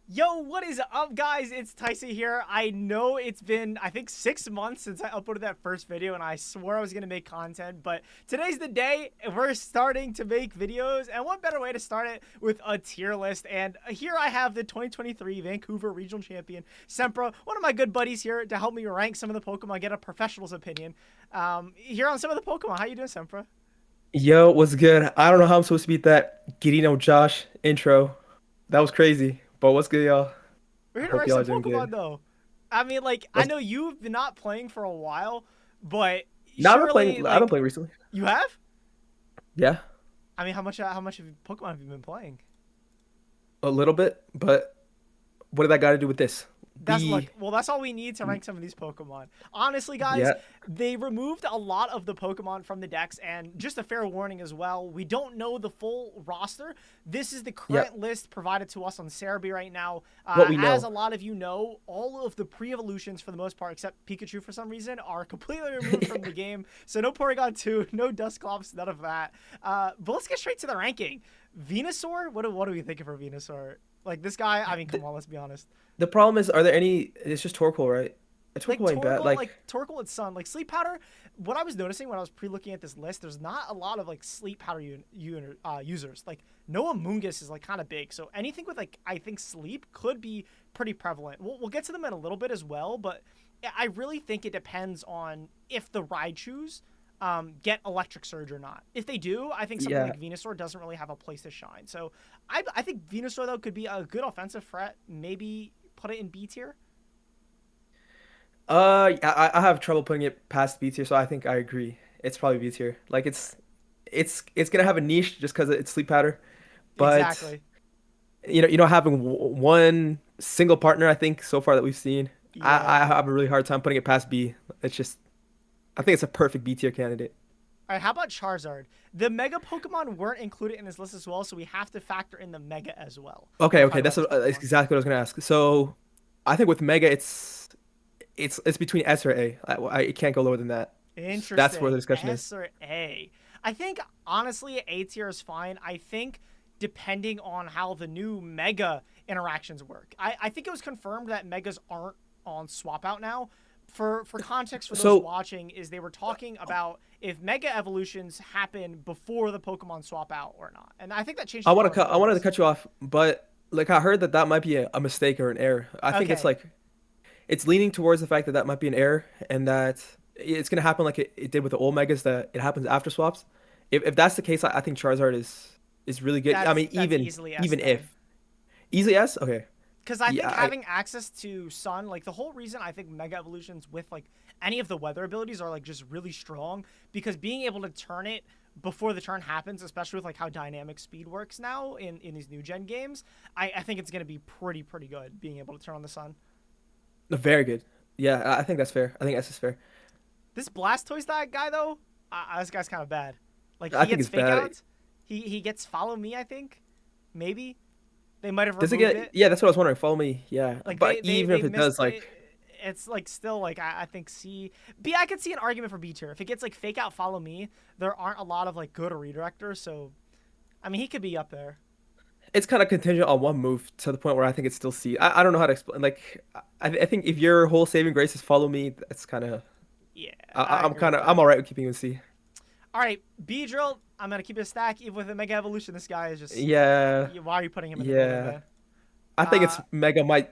Yo, what is up, guys? It's Tyson here. I know it's been, I think, 6 months since I uploaded that first video, and I swore I was going to make content, but today's the day. We're starting to make videos, and what better way to start it with a tier list? And here I have the 2023 Vancouver Regional Champion, Sempra, one of my good buddies here to help me rank some of the Pokemon, get a professional's opinion here on some of the Pokemon. How you doing, Sempra? Yo, what's good? I don't know how I'm supposed to beat that Girino Josh intro. That was crazy. But what's good, y'all? We're I here to hope rank y'all some are doing Pokemon, good. though. I mean, like, I Let's, know you've been not playing for a while, but no, surely, I've been like, playing recently. you have? Yeah, I mean, how much of Pokemon have you been playing? a little bit, but what did that got to do with this? That's We, look. Well, that's all we need to rank some of these Pokemon. Honestly, guys, yeah, they removed a lot of the Pokemon from the decks, and just a fair warning as well. We don't know the full roster. This is the yeah, current list provided to us on Cerebi right now. what we As know. a lot of you know, all of the pre-evolutions, for the most part, except Pikachu for some reason, are completely removed from the game. So no Porygon 2, no Dusclops, none of that. But let's get straight to the ranking. Venusaur. What do we think of for Venusaur? Like this guy. I mean, The, come on. Let's be honest. the problem is, are there any? It's just Torkoal, right? Like Torkoal ain't bad. Torkoal and Sun, like Sleep Powder. What I was noticing when I was pre-looking at this list, there's not a lot of like Sleep Powder users. Like Noah Mungus is like kind of big, so anything with like I think Sleep could be pretty prevalent. We'll get to them in a little bit as well, but I really think it depends on if the Raichus get Electric Surge or not. If they do, I think something yeah. like Venusaur doesn't really have a place to shine. So I think Venusaur though could be a good offensive threat. Maybe put it in B tier. I have trouble putting it past B tier, so I think I agree. It's probably B tier. Like it's gonna have a niche just because it's sleep powder, but Exactly. having one single partner, I think so far that we've seen, I Yeah. have a really hard time putting it past B. It's just, I think it's a perfect B tier candidate. All right, how about Charizard? The Mega Pokemon weren't included in this list as well, so we have to factor in the Mega as well when Okay, we're okay, talking about this that's Pokemon. exactly what I was gonna ask. So, I think with Mega, it's between S or A. I can't go lower than that. That's where the Interesting. discussion is. S or A? I think, honestly, A tier is fine. I think depending on how the new Mega interactions work. I think it was confirmed that Megas aren't on swap out now. For context for those So watching, is they were talking about if Mega evolutions happen before the Pokemon swap out or not. And I think that changes a lot of I wanted to things. cut you off, but like I heard that that might be a mistake or an error. I think it's Okay. like it's leaning towards the fact that that might be an error and that it's gonna happen like it did with the old megas, that it happens after swaps. If that's the case, I think Charizard is really good. I mean, That's easily S even then. if easy S, okay, Because I yeah, think having access to Sun, like the whole reason I think Mega Evolutions with like any of the weather abilities are like just really strong, because being able to turn it before the turn happens, especially with like how dynamic speed works now in these new gen games, I think it's gonna be pretty good being able to turn on the Sun. very good. Yeah, I think that's fair. I think S is fair. This Blastoise that guy though, this guy's kind of bad. Like I he think gets it's fake bad. out, he gets Follow Me. I think maybe they might have Does it removed get? it. Yeah, that's what I was wondering. Follow me. Yeah, Like but even they if it does, missed like, it. It's like still like I think C B. I could see an argument for B tier if it gets like fake out follow me. There aren't a lot of like good redirectors, so I mean he could be up there. it's kind of contingent on one move to the point where I think it's still C. I don't know how to explain. Like, I think if your whole saving grace is follow me, that's kind of Yeah, I agree with I'm that. all right with keeping it in C. All right, B drill. I'm gonna keep it a stack even with a mega evolution. This guy is just Yeah, why are you putting him in the middle, yeah. man? I think it's Uh, Mega might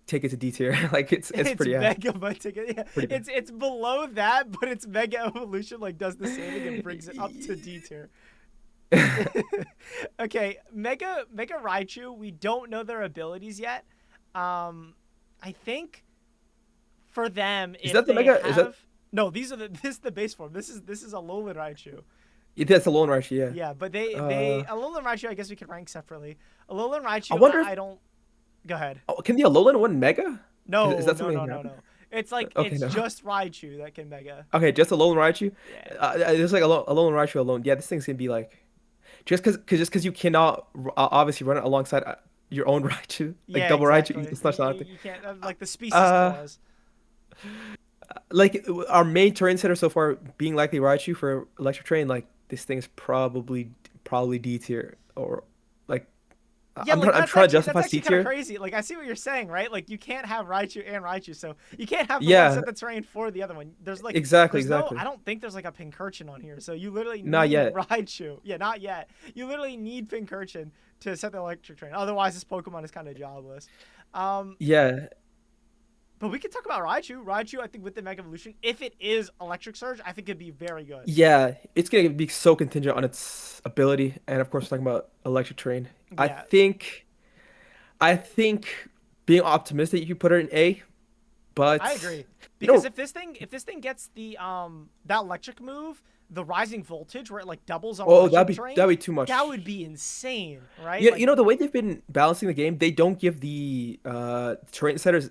take it to D tier. Like it's it's pretty mega my ticket. Yeah, pretty bad. it's below that, but it's mega evolution like does the saving and brings it up to D tier. Okay, Mega Raichu. We don't know their abilities yet. I think for them, Is if that the they Mega? Is that have no, these are the this is the base form. This is a Alolan Raichu. that's the Lone Rush? Yeah. Yeah, but Uh, Alolan Raichu. I guess we could rank separately. Alolan I Raichu. wonder if I don't. Go ahead. can the Alolan win Mega? Is No, that no, something that no, can no, happen? no. It's like Okay, it's no. just Raichu that can Mega. Okay, just Alolan Raichu. Yeah. There's like Alolan Raichu alone. Yeah, this thing's gonna be like just because you cannot obviously run it alongside your own Raichu, like Yeah, double Raichu. exactly. It's not something. You can't like the species Uh, clause. like our main terrain setter so far being likely Raichu for electric train. Like this thing is probably D tier or like Yeah, like I'm trying to that's justify C actually kind of tier. crazy. Like I see what you're saying, right? Like you can't have Raichu and Raichu, so you can't have the one Yeah, set the terrain for the other one. exactly, There's no, I exactly. don't think there's like a Pincurchin on here, so you literally Not need yet. Raichu. Yeah, not yet. You literally need Pincurchin to set the electric train. Otherwise, this Pokemon is kind of jobless. Um, Yeah, but we can talk about Raichu. Raichu, I think with the Mega Evolution, if it is Electric Surge, I think it'd be very good. yeah. It's gonna be so contingent on its ability, and of course, we're talking about electric train. I Yeah, think, I think being optimistic, you could put it in A, I but agree. you Because know, if this thing gets the that electric move, the rising voltage where it like doubles on oh, electric terrain, that'd be too that much. would be insane, right? Yeah, Like you know the way they've been balancing the game, they don't give the terrain setters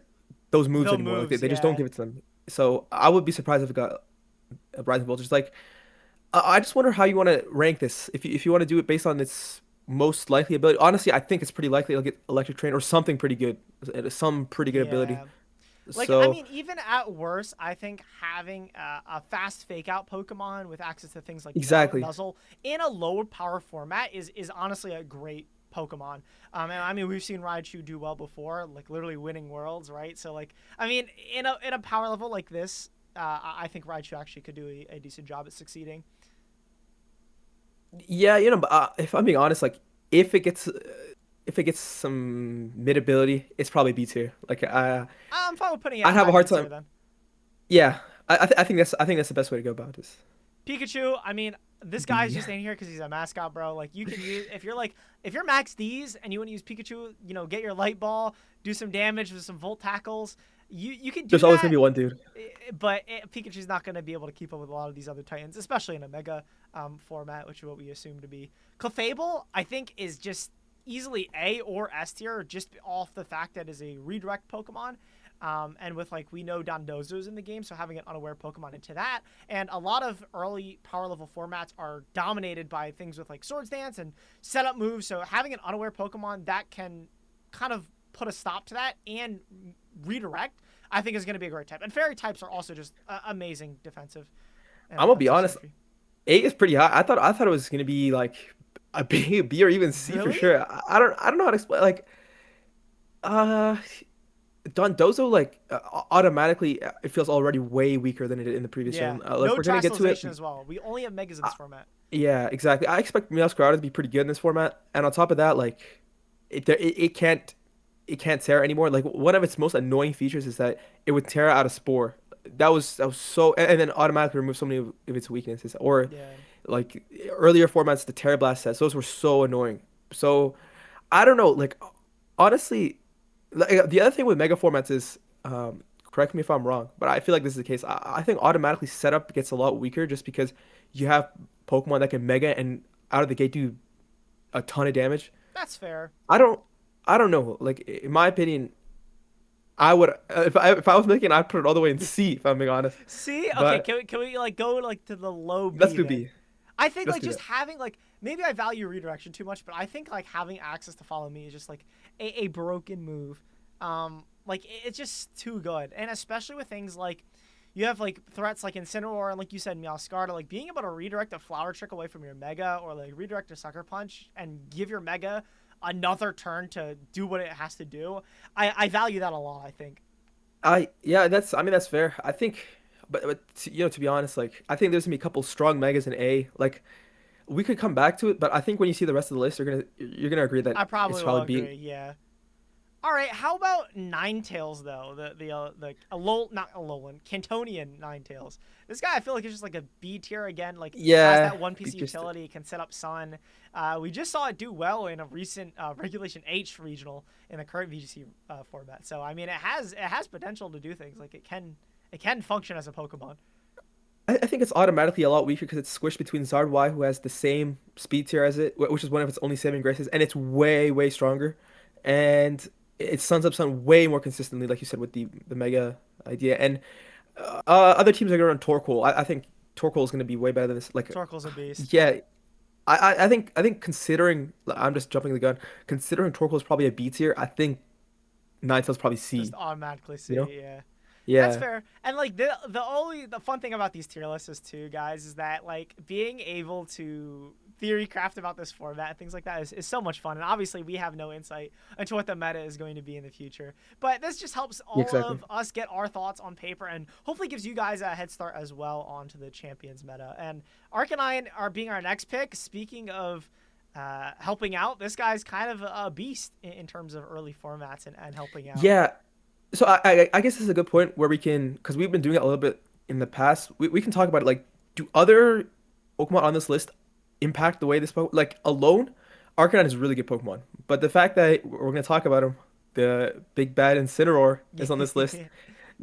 those moves the anymore. Like moves, they just don't yeah. give it to them. So I would be surprised if it got a rising voltage. Like I just wonder how you want to rank this. If you want to do it based on its most likely ability, honestly, I think it's pretty likely it'll get electric train or something pretty good, some pretty good ability. Yeah. Like, I So mean, even at worst, I think having a fast fake out Pokemon with access to things like exactly, Nuzzle in a lower power format is honestly a great Pokemon. And I mean, we've seen Raichu do well before, like literally winning worlds, right? So, like, I mean, in a power level like this, I think Raichu actually could do a decent job at succeeding. yeah, you know. But if I'm being honest, like if it gets if it gets some mid ability, it's probably B tier. Like I'm fine with putting it I'd have high a hard B tier time. then. Yeah, I think that's the best way to go about this. Pikachu, I mean, this guy's B. just in here because he's a mascot, bro. Like, you can use, if you're max D's and you want to use Pikachu, get your light ball, do some damage with some Volt tackles, you can do There's always gonna that. be one dude. But Pikachu's not going to be able to keep up with a lot of these other Titans, especially in a Mega format, which is what we assume to be. Clefable, I think, is just easily A or S tier, just off the fact that it's a redirect Pokemon. And with like we know Dondozo's in the game, so having an unaware Pokemon into that, and a lot of early power level formats are dominated by things with like Swords Dance and setup moves. So having an unaware Pokemon that can kind of put a stop to that and redirect, I think is going to be a great type. And fairy types are also just amazing defensive and I'm gonna be offensive honest. synergy. A is pretty high. I thought it was gonna be like a B or even C for Really? sure. I don't know how to explain. Like uh, Don Dozo like automatically it feels already way weaker than it did in the previous Yeah. gen. Like No we're gonna get to it. Terastallization as well. We only have Megas in Uh, this format. yeah, exactly. I expect Meowscarada to be pretty good in this format, and on top of that, like it can't tear anymore. Like one of its most annoying features is that it would tear out a spore. That was so, and then automatically remove so many of its weaknesses. Or Yeah. like earlier formats, the Terra Blast sets, those were so annoying. So I don't know. Like honestly, like, the other thing with mega formats is, correct me if I'm wrong, but I feel like this is the case. I think automatically setup gets a lot weaker just because you have Pokemon that can mega and out of the gate do a ton of damage. That's fair. I don't I don't know. Like in my opinion, I would if I was making, I'd put it all the way in C if I'm being honest. See, okay, But can we like go like to the low let's B do then? B. I think Let's like do just that. having like maybe I value redirection too much, but I think like having access to follow me is just like a broken move. Like it's just too good, and especially with things like you have like threats like Incineroar and like you said Meowscarada, like being able to redirect a Flower Trick away from your Mega or like redirect a Sucker Punch and give your Mega another turn to do what it has to do. I value that a lot. I think. I yeah, that's I mean that's fair. I think, you know, to be honest, like I think there's gonna be a couple strong megas in A. Like we could come back to it, but I think when you see the rest of the list, you're gonna agree that I it's probably will probably B. agree. Yeah. All right, how about Ninetales though? The Alolan, not Alolan, Cantonian Ninetales. This guy I feel like is just like a B tier again. Like has Yeah, that one piece of just utility, can set up Sun. We just saw it do well in a recent Regulation H regional in the current VGC format. So I mean, it has potential to do things. Like it can function as a Pokemon. I think it's automatically a lot weaker because it's squished between ZardY, who has the same speed tier as it, which is one of its only saving graces, and it's way stronger, and it suns up Sun way more consistently, like you said with the Mega idea. And other teams are going to run Torkoal. I think Torkoal is going to be way better than this. Like, Torkoal's a beast. yeah, I think considering I'm just jumping the gun, considering Torkoal is probably a B tier, I think Ninetales probably Just C. automatically You know? see, yeah. That's Yeah. fair. And like the fun thing about these tier lists too, guys, is that like being able to theory craft about this format and things like that is so much fun. And obviously we have no insight into what the meta is going to be in the future. But this just helps Yeah, all exactly. of us get our thoughts on paper and hopefully gives you guys a head start as well onto the champions meta. And Arcanine are being our next pick. Speaking of helping out, this guy's kind of a beast in terms of early formats and helping out. Yeah. So I guess this is a good point where we can, because we've been doing it a little bit in the past. We can talk about it. Like, do other Pokemon on this list impact the way this Pokemon, like alone, Arcanine is a really good Pokemon. But the fact that we're gonna talk about him, the big bad Incineroar is on this list.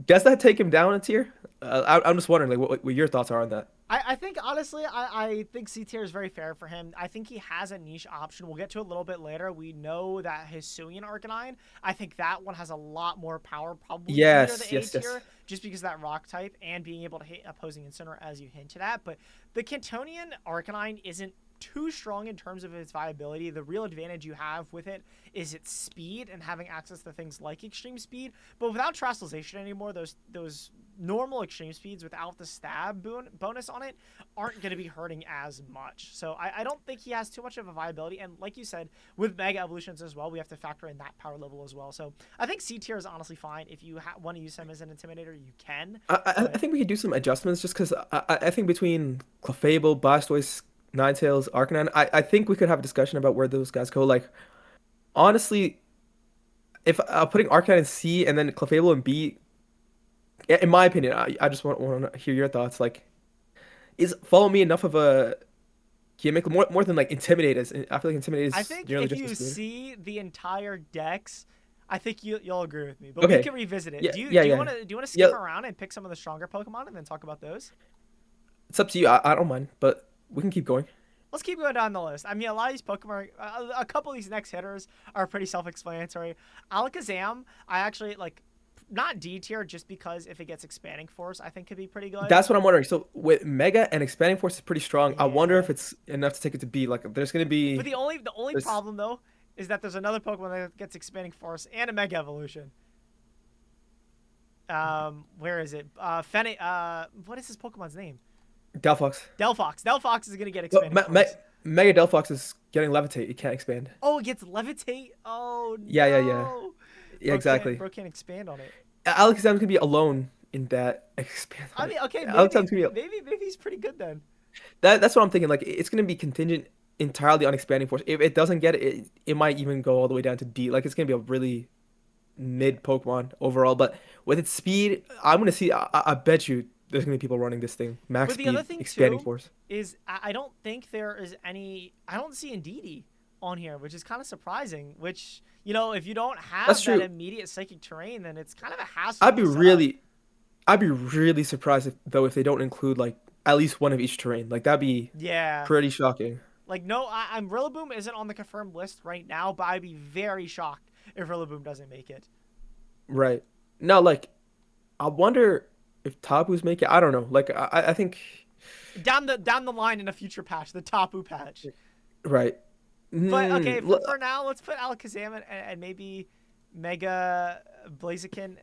Does that take him down a tier? I'm just wondering, like, what your thoughts are on that. I think honestly, I think C tier is very fair for him. I think he has a niche option. We'll get to it a little bit later. We know that Hisuian Arcanine, I think that one has a lot more power, probably under Yes, the A yes, yes. tier, just because of that rock type and being able to hit opposing Incineroar as you hinted at. But the Cantonian Arcanine isn't too strong in terms of its viability. The real advantage you have with it is its speed and having access to things like extreme speed. But without Trastalization anymore, those normal extreme speeds without the stab bonus on it aren't going to be hurting as much. So I don't think he has too much of a viability. And like you said, with Mega Evolutions as well, we have to factor in that power level as well. So I think C tier is honestly fine. If you want to use him as an Intimidator, you can. I But think we could do some adjustments just because I think between Clefable, Blastoise, Ninetales, Arcanine, I think we could have a discussion about where those guys go. Like, honestly, if putting Arcanine in C and then Clefable in B, in my opinion, I just want to hear your thoughts. Like, is Follow Me enough of a gimmick more than like Intimidate is? I feel like Intimidate I is think nearly if just you as good. see the entire decks, I think you'll agree with me. But we Okay, can revisit it. yeah, Do you yeah, do you yeah, want to yeah. skip around and pick some of the stronger Pokemon and then talk about those? It's up to you. I don't mind, but we can keep going. Let's keep going down the list. I mean, a lot of these Pokemon, a couple of these next hitters are pretty self-explanatory. Alakazam, I actually like, not D tier just because if it gets Expanding Force, I think could be pretty good. That's what I'm wondering. So with Mega and Expanding Force is pretty strong. I wonder Yeah. if it's enough to take it to B. Like, there's gonna But be the only this. problem though is that there's another Pokemon that gets Expanding Force and a Mega Evolution. Where is it? What is this Pokemon's name? Delphox. Delphox. Delphox is gonna get But Expanding Force. Mega Delphox is getting Levitate. It can't expand. Oh, it gets Levitate. Oh Yeah, yeah, yeah. no. Yeah, exactly. Bro can't expand on it. Alakazam's gonna be alone in that expand I on mean, it. okay, Alakazam's gonna be maybe he's pretty good then. that's what I'm thinking. Like, it's gonna be contingent entirely on Expanding Force. If it doesn't get it, it might even go all the way down to D. Like, it's gonna be a really mid Pokemon overall. But with its speed, I'm gonna see. I bet you there's gonna be people running this thing max But the other speed, thing Expanding too Force. is I don't think there is any. I don't see Indeedee on here, which is kind of surprising. Which if you don't That's have that true. immediate psychic terrain, then it's kind of a hassle I'd to be set up. really, I'd be really surprised if they don't include like at least one of each terrain. Like, that'd be Yeah, pretty shocking. like no, I'm Rillaboom isn't on the confirmed list right now, but I'd be very shocked if Rillaboom doesn't make it. Right. No, like, I wonder if Tabu's make it. I don't know. Like, I think Down the line in a future patch, the Tapu patch. right. But okay, Hmm. for now, let's put Alakazam and maybe Mega Blaziken.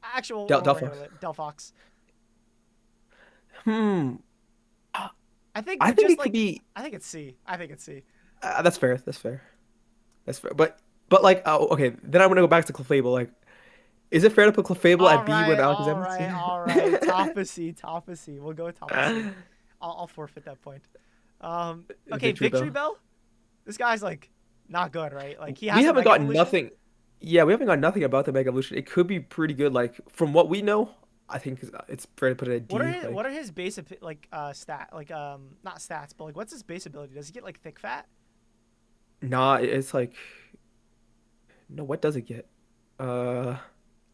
Actually, we'll Delphox. regular it. Delphox. Hmm. I think I with think just it could like, be. I think it's C. I think it's C. That's fair. That's fair. That's fair. But like, okay. Then I'm gonna go back to Clefable. Like, is it fair to put Clefable All at B when right, all Alakazam is right, C? all right. Top of C, top of C. We'll go with top of C. I'll forfeit that point. Okay, Victory Victory Bell. Bell. This guy's like not good, right? Like he We has a haven't Mega gotten Evolution. nothing. Yeah, we haven't got nothing about the Mega Evolution. It could be pretty good. Like, from what we know, I think it's fair to put it at What are D. his, Like, what are his base stat not stats, but like what's his base ability? Does he get like thick fat? nah, it's like, no. What does it get? Uh,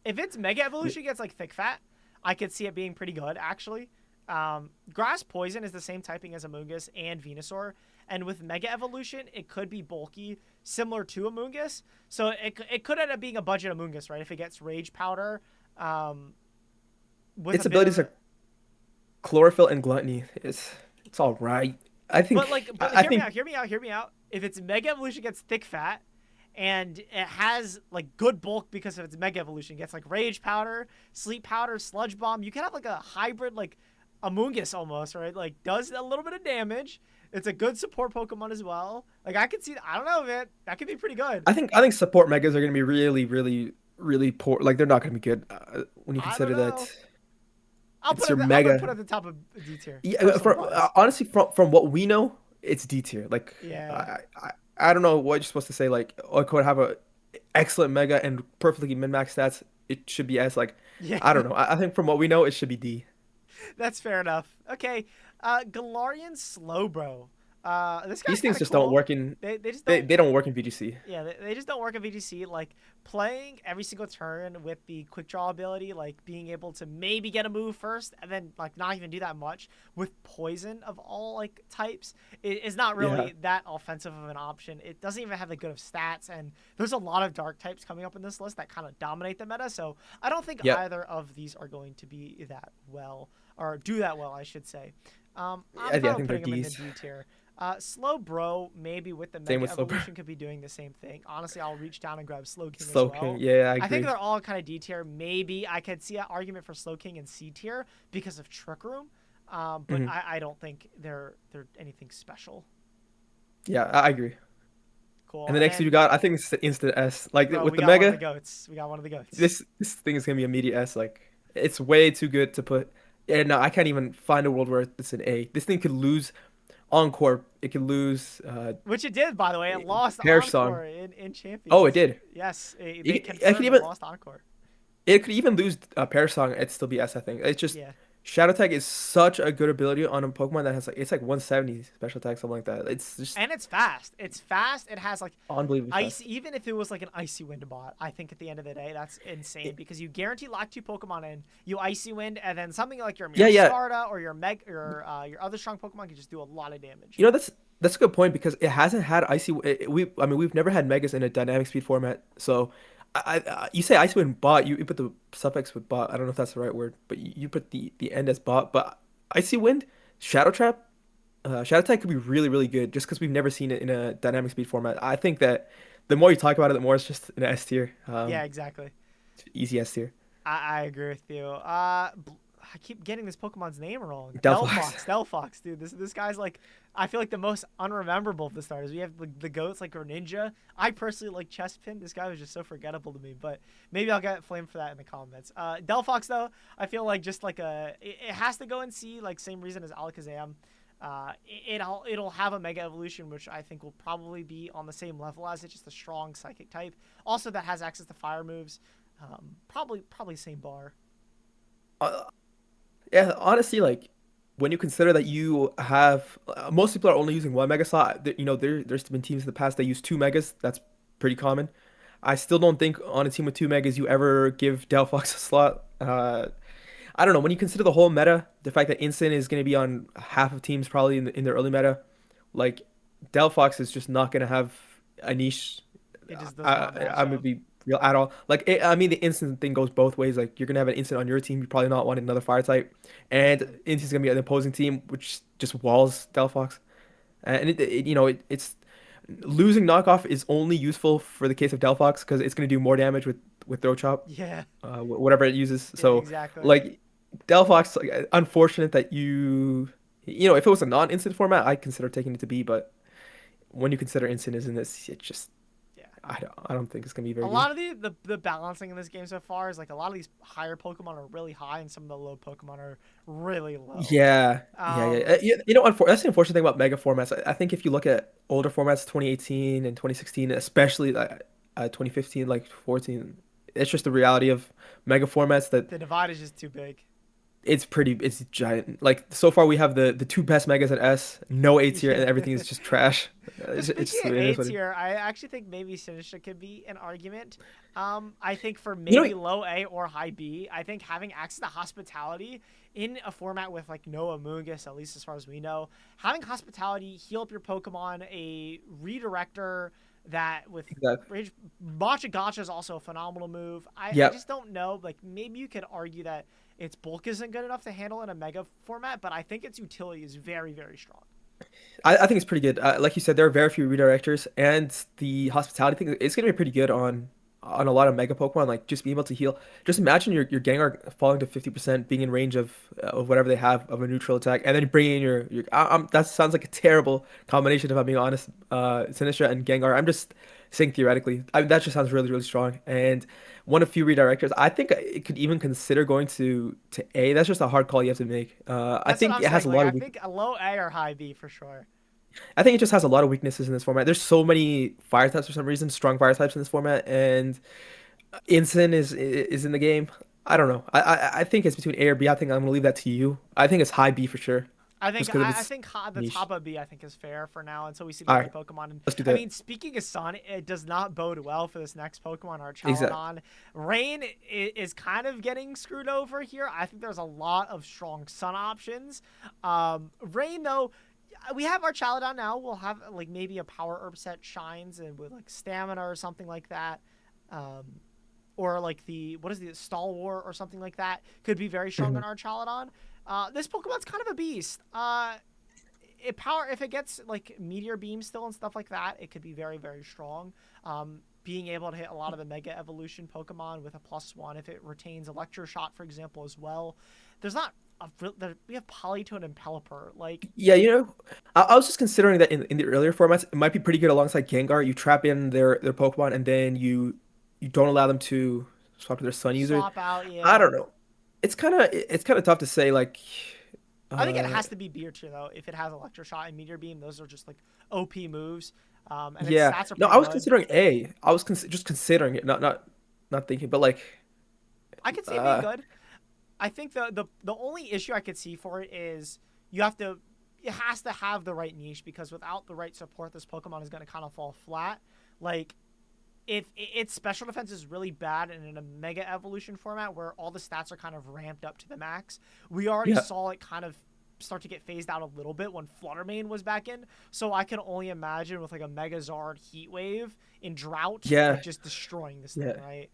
If it's Mega Evolution gets like thick fat, I could see it being pretty good actually. Grass Poison is the same typing as Amoonguss and Venusaur, and with Mega Evolution, it could be bulky, similar to Amoonguss. So it could end up being a budget Amoonguss, right? If it gets Rage Powder, um, with its a bit abilities of, are Chlorophyll and Gluttony. It's all right. I think but I hear me think out, hear me out, hear me out. If it's Mega Evolution gets thick fat, and it has like good bulk because of its Mega Evolution. It gets like Rage Powder, Sleep Powder, Sludge Bomb. You can have like a hybrid like Amoonguss almost, right? Like does a little bit of damage. It's a good support Pokemon as well. Like I could see, I don't know, man, that could be pretty good. I think support megas are going to be really, really, really poor. Like they're not going to be good when you I don't consider that know. I'll it's put your it. I'm gonna mega. put it at the top of D tier. Yeah, Personal buzz. honestly, from what we know, it's D tier. Like Yeah. I don't know what you're supposed to say. Like oh, it could have a excellent mega and perfectly min max stats. It should be S. Like Yeah. I don't know. I think from what we know, it should be D. That's fair enough. Okay. Galarian Slowbro. This guy's These kind things of just don't cool. work in They just they, don't. they don't work in VGC. Yeah, they just don't work at VGC. Like playing every single turn with the quick draw ability, like being able to maybe get a move first and then like not even do that much with poison of all like types is not Yeah. really that offensive of an option. It doesn't even have the good of stats, and there's a lot of dark types coming up in this list that kind of dominate the meta. So I don't think Yep. either of these are going to be that well or do that well, I should say. I'm I probably think they're putting him in the Ds. D tier. Slow Bro, maybe with the Same Mega with slow. Evolution, could be doing the same thing. Honestly, I'll reach down and grab Slow King as Slow King. well. Yeah, I I think agree. they're all kind of D tier. Maybe I could see an argument for Slow King in C tier because of Trick Room, but Hmm. I don't think they're anything special. Yeah, I agree. Cool. And the next two you And got, I think it's the instant S. Like bro, with we the got one of the mega, goats. We got one of the goats. this thing is gonna be immediate S. Like it's way too good to put. Yeah, no, I can't even find a world where it's an A. This thing could lose Encore. It could lose Which it did, by the way. It lost Perish Song. Encore in Oh, it Champions. did. Yes, they I could confirmed it even lost Encore. it could even lose Perish Song. It'd still be S. I think it's just Yeah. Shadow Tag is such a good ability on a Pokemon that has like it's like 170 special attack, something like that. It's just And it's fast. It's fast. It has like unbelievably ice. fast. Even if it was like an icy wind bot, I think at the end of the day that's insane It- because you guarantee lock two Pokemon in, you icy wind, and then something like your yeah, yeah. Scarda or your other strong Pokemon can just do a lot of damage. You know that's a good point because it hasn't had icy. I mean we've never had megas in a dynamic speed format. So you say icy wind bot, you put the suffix with bot. I don't know if that's the right word, but you put the end as bot. But icy wind, shadow trap, shadow tag could be really really good just because we've never seen it in a dynamic speed format. I think that the more you talk about it, the more it's just an S tier, Yeah, exactly. easy S tier. I agree with you. I keep getting this Pokemon's name wrong. Delphox. Delphox, dude. This guy's like, I feel like the most unrememberable of the starters. We have the goats like Greninja. I personally like Chespin. This guy was just so forgettable to me, but maybe I'll get flamed for that in the comments. Delphox though, I feel like just like it has to go and see like same reason as Alakazam. It'll have a Mega Evolution, which I think will probably be on the same level as it, just a strong Psychic type. Also, that has access to Fire moves. Probably same bar. Uh, yeah, honestly, like when you consider that you have most people are only using one mega slot. You know, there's been teams in the past that use two megas. That's pretty common. I still don't think on a team with two megas you ever give Delphox a slot. I don't know. When you consider the whole meta, the fact that Instant is going to be on half of teams probably in the early meta, like Delphox is just not going to have a niche. It just does not match I'm gonna up. be real at all. Like I mean, the instant thing goes both ways. Like you're gonna have an instant on your team, you probably not want another fire type, and instant's gonna be an opposing team, which just walls Delphox. And it's losing knockoff is only useful for the case of Delphox because it's gonna do more damage with throw chop, Yeah, whatever it uses. So exactly. like Delphox, like, unfortunate that you know if it was a non-instant format, I'd consider taking it to B, but when you consider instant is in this, it just Yeah. I don't think it's gonna be A very good. lot of the balancing in this game so far is like a lot of these higher Pokemon are really high and some of the low Pokemon are really low. Yeah, yeah, yeah. Um, You know, that's the unfortunate thing about mega formats. I think if you look at older formats, 2018 and 2016, especially like 2015, like 14, it's just the reality of mega formats that the divide is just too big. it's giant. Like so far, we have the two best megas at S, no A tier, and Yeah. everything is just trash. But It's speaking just of it A is what it. tier, I actually think maybe Sinistra could be an argument. I think for You know, maybe low A or high B, I think having access to hospitality in a format with like no Amoonguss, at least as far as we know, having hospitality heal up your Pokemon, a redirector that with exactly. Rage Matcha Gotcha is also a phenomenal move. I Yep. just don't know. Like maybe you could argue that its bulk isn't good enough to handle in a mega format, but I think its utility is very, very strong. I think it's pretty good. Like you said, there are very few redirectors, and the hospitality thing it's gonna be pretty good on a lot of Mega Pokemon. Like just being able to heal. Just imagine your Gengar falling to 50%, being in range of whatever they have of a neutral attack, and then you bring in your. That sounds like a terrible combination if I'm being honest. Sinistcha and Gengar. I'm just saying theoretically. I mean that just sounds really strong. And one of few redirectors. I think it could even consider going to A. That's just a hard call you have to make. I That's what think I'm it has saying. a Like lot I of think a low A or high B for sure. I think it just has a lot of weaknesses in this format. There's so many fire types for some reason, strong fire types in this format, and Incin is in the game. I don't know. I think it's between A or B. I think I'm gonna leave that to you. I think it's high B for sure, I just think because of I its think the niche. top of B I think is fair for now until we see the All other right, Pokemon. And let's do I that. mean, speaking of Sun, it does not bode well for this next Pokemon, our Exactly. Chaladon. Rain is kind of getting screwed over here. I think there's a lot of strong Sun options. Rain though, we have our Chaladon now. We'll have like maybe a Power Herb set shines and with like stamina or something like that. Um, or like the what is the Stalwart or something like that could be very strong Mhm. on our Chaladon. This Pokemon's kind of a beast. If it gets like Meteor Beam still and stuff like that, it could be very strong. Being able to hit a lot of the Mega Evolution Pokemon with a +1 if it retains Electro Shot, for example, as well. There's not we have Polytoad and Pelipper. Like Yeah, I was just considering that in the earlier formats, it might be pretty good alongside Gengar. You trap in their Pokemon, and then you don't allow them to swap to their Sun user. swap out, I yeah. don't know. It's kind of tough to say. Like, I think it uh, has to be B tier though. If it has Electro Shot and Meteor Beam, those are just like OP moves. And its yeah. stats are No, pretty I was good. considering A. I was just considering it, not thinking. But like, I could see it being uh, good. I think the only issue I could see for it is you have to it has to have the right niche because without the right support, this Pokemon is going to kind of fall flat. Like if its special defense is really bad and in a Mega Evolution format where all the stats are kind of ramped up to the max, we already yeah, saw it kind of start to get phased out a little bit when Fluttermane was back in. So I can only imagine with like a Megazord Heat Wave in Drought, like yeah, just destroying this thing, yeah. right?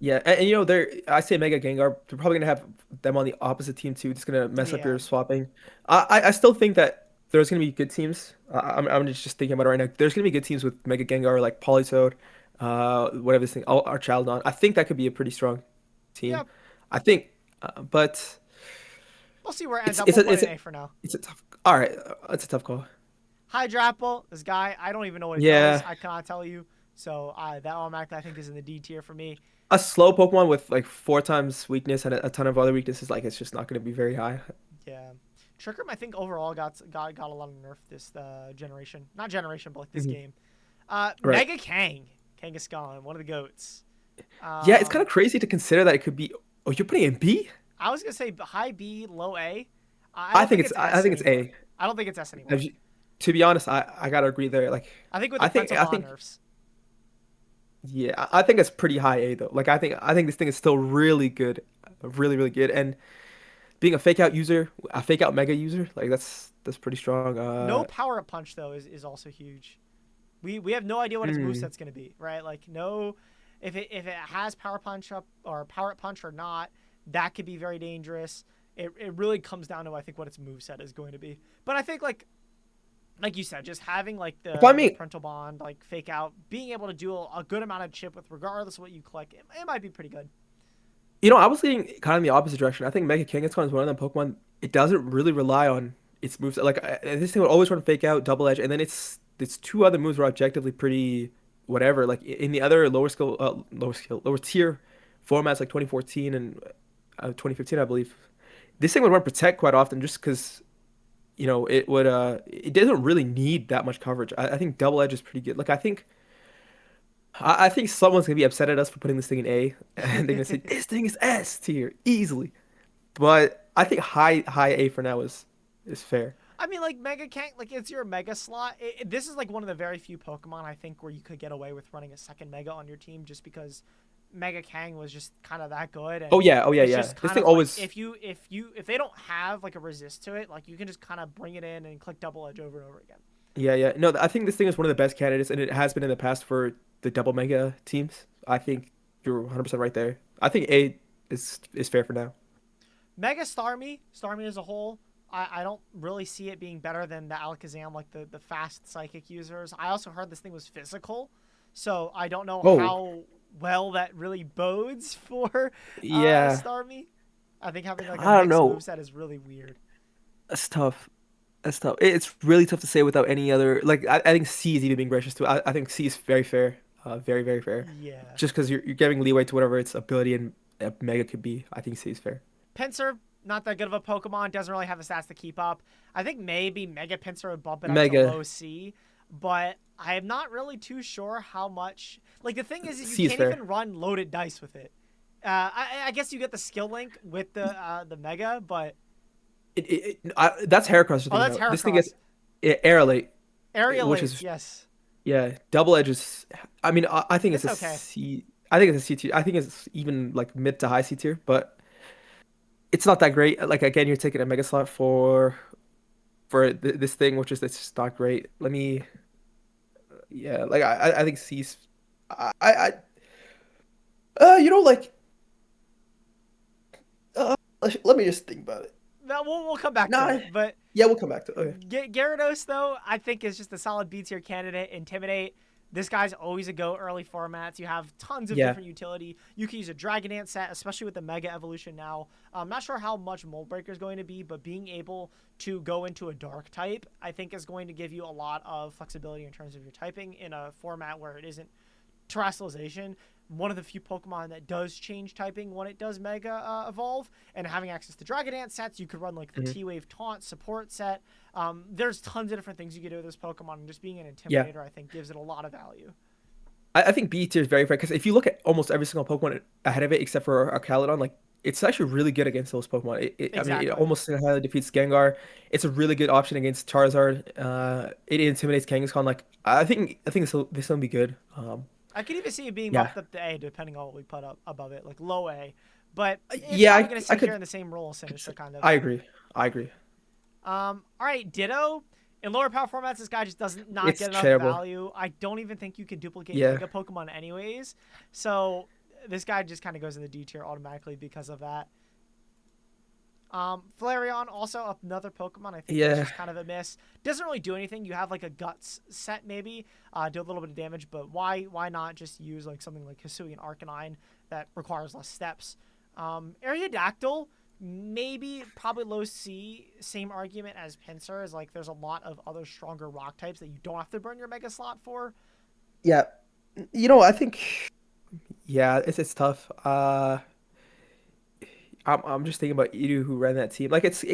Yeah, and they're I say Mega Gengar, they're probably gonna have them on the opposite team too. It's gonna mess up Yeah. your swapping. I still think that there's gonna be good teams. I'm just thinking about it right now. There's gonna be good teams with Mega Gengar like Politoed, whatever this thing, our Chaldon. I think that could be a pretty strong team. Yeah. I think, but We'll see where it ends it's up. it's We'll a put it's an a A for now. it's a tough. All right, it's a tough call. Hydrapple, this guy, I don't even know what it does. Yeah, I cannot tell you. So that automatically I think is in the D tier for me. a slow Pokemon with like 4 times weakness and a ton of other weaknesses, like it's just not gonna be very high. Yeah. Trick Room, I think overall got a lot of nerf this generation. Not generation, but like this Mhm. game. Right. Mega Kang. Kangaskhan, one of the goats. Yeah, it's kind Um, of crazy to consider that it could be. Oh, you're putting it in B? I was gonna say high B, low A. I I don't think think it's it's I S think it's anymore. A. I don't think it's S anymore. If you- to be honest, I gotta agree there. Like, I think with the I think I Printemps think nerfs. yeah, I think it's pretty high A though. Like, I think this thing is still really good, really good. And being a fake out user, a fake out mega user, like that's pretty strong. No power up punch though is also huge. We have no idea what its Hmm. moveset's gonna be, right? Like no, if it has power punch up or power up punch or not, that could be very dangerous. It really comes down to I think what its moveset is going to be. But I think like you said, just having like If I the mean, parental bond, like fake out, being able to do a good amount of chip with regardless of what you collect, it might be pretty good. I was leaning kind of in the opposite direction. I think Mega Kangaskhan is one of them Pokemon. It doesn't really rely on its moves. Like this thing would always run fake out, double edge, and then it's two other moves were objectively pretty whatever. Like in the other lower tier formats like 2014 and 2015, I believe. This thing would run protect quite often just because it doesn't really need that much coverage. I think double edge is pretty good. Like I think someone's gonna be upset at us for putting this thing in A, and they're gonna say this thing is S tier easily. But I think high A for now is fair. I mean, like Mega Kang, like it's your Mega slot. This is like one of the very few Pokemon I think where you could get away with running a second Mega on your team just because Mega Kang was just kind of that good, and Oh yeah, it's yeah. just This kind thing of like always if they don't have like a resist to it, like you can just kind of bring it in and click double edge over and over again. yeah. No, I think this thing is one of the best candidates, and it has been in the past for the double mega teams. I think you're 100% right there. I think A is fair for now. Mega Starmie as a whole. I don't really see it being better than the Alakazam, like the fast psychic users. I also heard this thing was physical, so I don't know Oh, how well that really bodes for yeah. Starmie. I think having like a I don't mixed know. moveset is really weird. That's tough. That's tough. It's really tough to say without any other. Like I think C is even being gracious to it. I think C is very fair. Very very fair. Yeah. Just because you're giving leeway to whatever its ability and Mega could be. I think C is fair. Pinsir, not that good of a Pokemon. Doesn't really have the stats to keep up. I think maybe Mega Pinsir would bump it up to Mega low C, but I am not really too sure how much. Like the thing is you C is can't fair. even run loaded dice with it. I guess you get the skill link with the Mega, but That's Heracross you're oh, thinking that's about. This thing is Heracross. Aerolite, which Aerialates, is yes, yeah, double edges. I mean, I think it's it's a okay. C. I think it's a C tier. I think it's even like mid to high C tier, but it's not that great. Like again, you're taking a mega slot for this thing, which is it's just not great. Let me, yeah, like I think C's. I like let me just think about it. No, we'll come back to Nah, it, but yeah, we'll come back to it. Okay. Gyarados, though, I think is just a solid B tier candidate. Intimidate. This guy's always a go early formats. You have tons of Yeah. different utility. You can use a Dragon Dance set, especially with the Mega Evolution now. I'm not sure how much Mold Breaker is going to be, but being able to go into a Dark type, I think is going to give you a lot of flexibility in terms of your typing in a format where it isn't terrestrialization, one of the few Pokemon that does change typing when it does Mega Evolve, and having access to Dragon Dance sets, you could run like the Hmm. T-Wave Taunt support set. There's tons of different things you can do with this Pokemon, and just being an Yeah. Intimidator, I think, gives it a lot of value. I think B tier is very fair because if you look at almost every single Pokemon ahead of it, except for a Calydon, like it's actually really good against those Pokemon. I mean, it Exactly. almost single-handedly defeats Gengar. It's a really good option against Charizard. It intimidates Kangaskhan. Like I think this will be good. I could even see it being Yeah, bumped up to A, depending on what we put up above it, like low A. But it's yeah, probably going to I sit here could, in the same role as Sinister, kind of. I agree. I agree. All right, Ditto. In lower power formats, this guy just doesn't not It's get enough terrible. value. I don't even think you can duplicate Yeah, Mega Pokemon anyways. So this guy just kind of goes in the D tier automatically because of that. Flareon, also another Pokemon I think that's yeah. just kind of a miss. Doesn't really do anything. You have like a Guts set maybe, do a little bit of damage, but why not just use like something like Hisuian Arcanine that requires less steps? Aerodactyl, maybe probably low C. Same argument as Pinsir is like there's a lot of other stronger rock types that you don't have to burn your Mega Slot for. Yeah. I think yeah, it's tough. I'm just thinking about Edu who ran that team. Like it's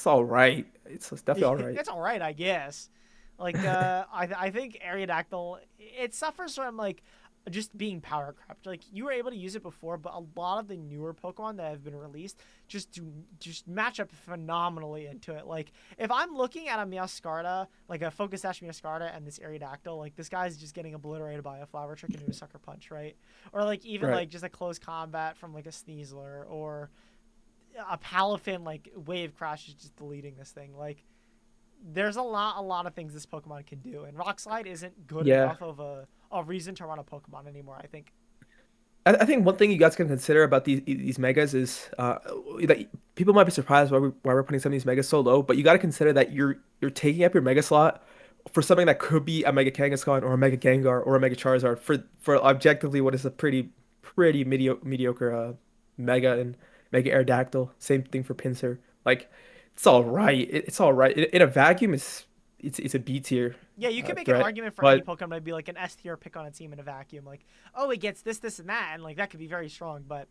all right. It's definitely all right. It's all right, I guess. Like, I think Aerodactyl it suffers from like just being power crept. Like you were able to use it before, but a lot of the newer Pokemon that have been released just match up phenomenally into it. Like if I'm looking at a Meowscarada, like a Focus Sash Meowscarada, and this Aerodactyl, like this guy's just getting obliterated by a Flower Trick into a Sucker Punch, right? Or like even Right. like just a close combat from like a Sneasler or a Palafin like Wave Crash is just deleting this thing. Like there's a lot of things this Pokemon can do, and Rock Slide isn't good Yeah. enough of a reason to run a Pokemon anymore. I think. I think one thing you guys can consider about these megas is that people might be surprised why we're putting some of these megas so low, but you got to consider that you're taking up your mega slot for something that could be a Mega Kangaskhan or a Mega Gengar or a Mega Charizard for objectively what is a pretty mediocre Mega and Mega Aerodactyl. Same thing for Pinsir. Like it's all right. It's all right. In a vacuum, it's a B tier Yeah, you can make an threat, argument for any but Pokemon to be like an S tier pick on a team in a vacuum. Like, oh, it gets this, this, and that, and like that could be very strong. But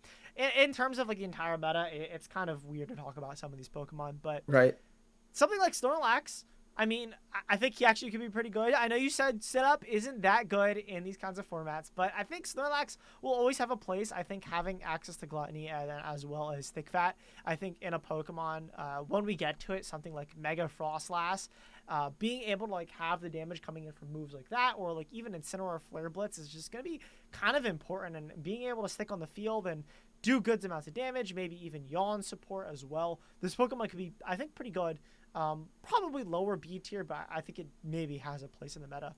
in terms of like the entire meta, it's kind of weird to talk about some of these Pokemon. But right. something like Snorlax, I mean, I think he actually could be pretty good. I know you said setup isn't that good in these kinds of formats, but I think Snorlax will always have a place. I think having access to Gluttony and as well as Thick Fat, I think in a Pokemon, when we get to it, something like Mega Frostlass, being able to like have the damage coming in from moves like that, or like even Incineroar Flare Blitz is just going to be kind of important, and being able to stick on the field and do good amounts of damage, maybe even yawn support as well. This Pokemon could be, I think, pretty good. Probably lower B tier, but I think it maybe has a place in the meta.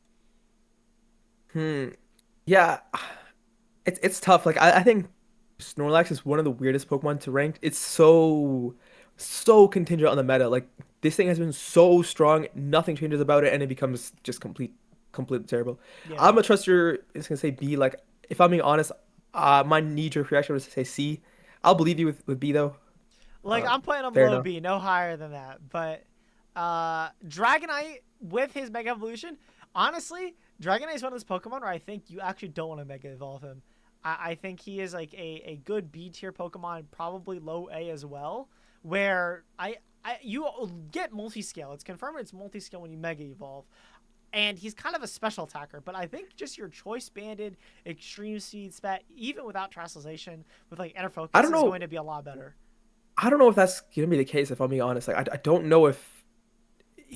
Hmm. Yeah, it's tough. Like I think Snorlax is one of the weirdest Pokemon to rank. It's so so contingent on the meta. Like this thing has been so strong, nothing changes about it, and it becomes just completely terrible. Yeah. I'm a trust your. It's gonna say B. Like if I'm being honest, my knee-jerk reaction was to say C. I'll believe you with B though. Like I'm putting him Fair low enough. B, no higher than that. But Dragonite with his Mega Evolution, honestly, Dragonite is one of those Pokemon where I think you actually don't want to Mega Evolve him. I think he is like a good B tier Pokemon, probably low A as well. Where you get multi scale. It's confirmed it's multi scale when you Mega Evolve. And he's kind of a special attacker, but I think just your choice banded, extreme speed spat, even without Terastallization, with like inner I focus, don't is know. going to be a lot better. I don't know if that's gonna be the case. If I'm being honest, like I don't know if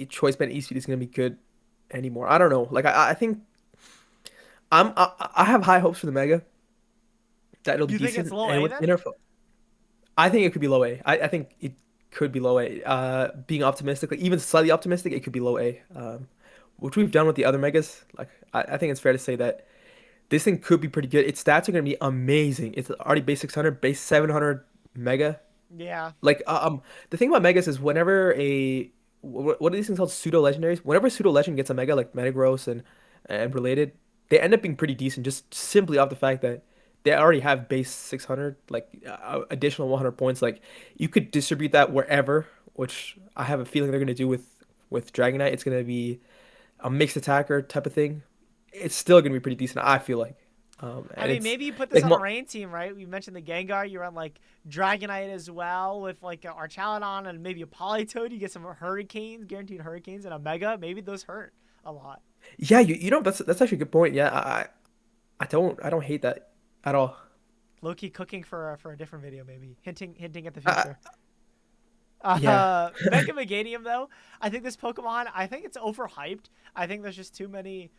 choice band E speed is gonna be good anymore. I don't know. Like I think I have high hopes for the Mega that it'll be You think it's decent, low and A with then? inner I think it could be low A. I think it could be low A. Being optimistic, like even slightly optimistic, it could be low A. Which we've done with the other megas. Like I think it's fair to say that this thing could be pretty good. Its stats are gonna be amazing. It's already base 600, base 700 mega. Yeah. Like the thing about megas is whenever a what are these things called pseudo legendaries? Whenever pseudo legend gets a mega like Metagross and related, they end up being pretty decent just simply off the fact that they already have base 600 like additional 100 points. Like you could distribute that wherever, which I have a feeling they're gonna do with Dragonite. It's gonna be a mixed attacker type of thing. It's still gonna be pretty decent, I feel like. I And mean, it's maybe you put this like on a rain team, right? We mentioned the Gengar. You run like Dragonite as well with like a Archaludon and maybe a Politoed. You get some Hurricanes, guaranteed Hurricanes, and a Mega. Maybe those hurt a lot. yeah, you know that's actually a good point. Yeah, I don't hate that at all. Low-key cooking for a different video, maybe hinting at the I, future. yeah, Mega Meganium though, I think this Pokemon, I think it's overhyped. I think there's just too many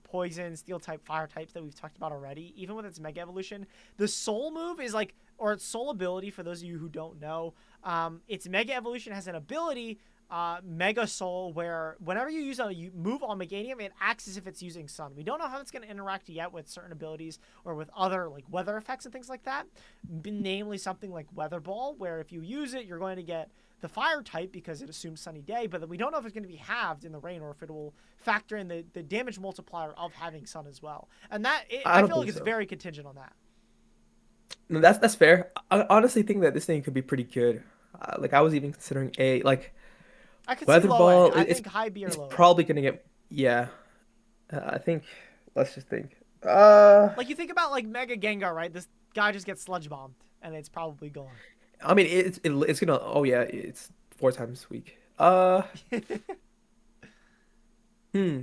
poison, steel type, fire types that we've talked about already. Even with its Mega Evolution, the Soul move is like, or its Soul ability. For those of you who don't know, its Mega Evolution has an ability, Mega Soul, where whenever you use a move on Meganium, it acts as if it's using Sun. We don't know how it's going to interact yet with certain abilities or with other like weather effects and things like that. Namely, something like Weather Ball, where if you use it, you're going to get the fire type because it assumes sunny day, but then we don't know if it's going to be halved in the rain or if it will factor in the damage multiplier of having sun as well. And I I don't feel like think it's so. very contingent on that. No, that's fair. I honestly think that this thing could be pretty good. Like I was even considering a like I could see Weather low A. Ball. I think high B or It's low A. probably gonna get yeah. I think let's just think. Like you think about like Mega Gengar, right? This guy just gets sludge bombed and it's probably gone. I mean it's gonna oh yeah it's 4 times week. Hmm.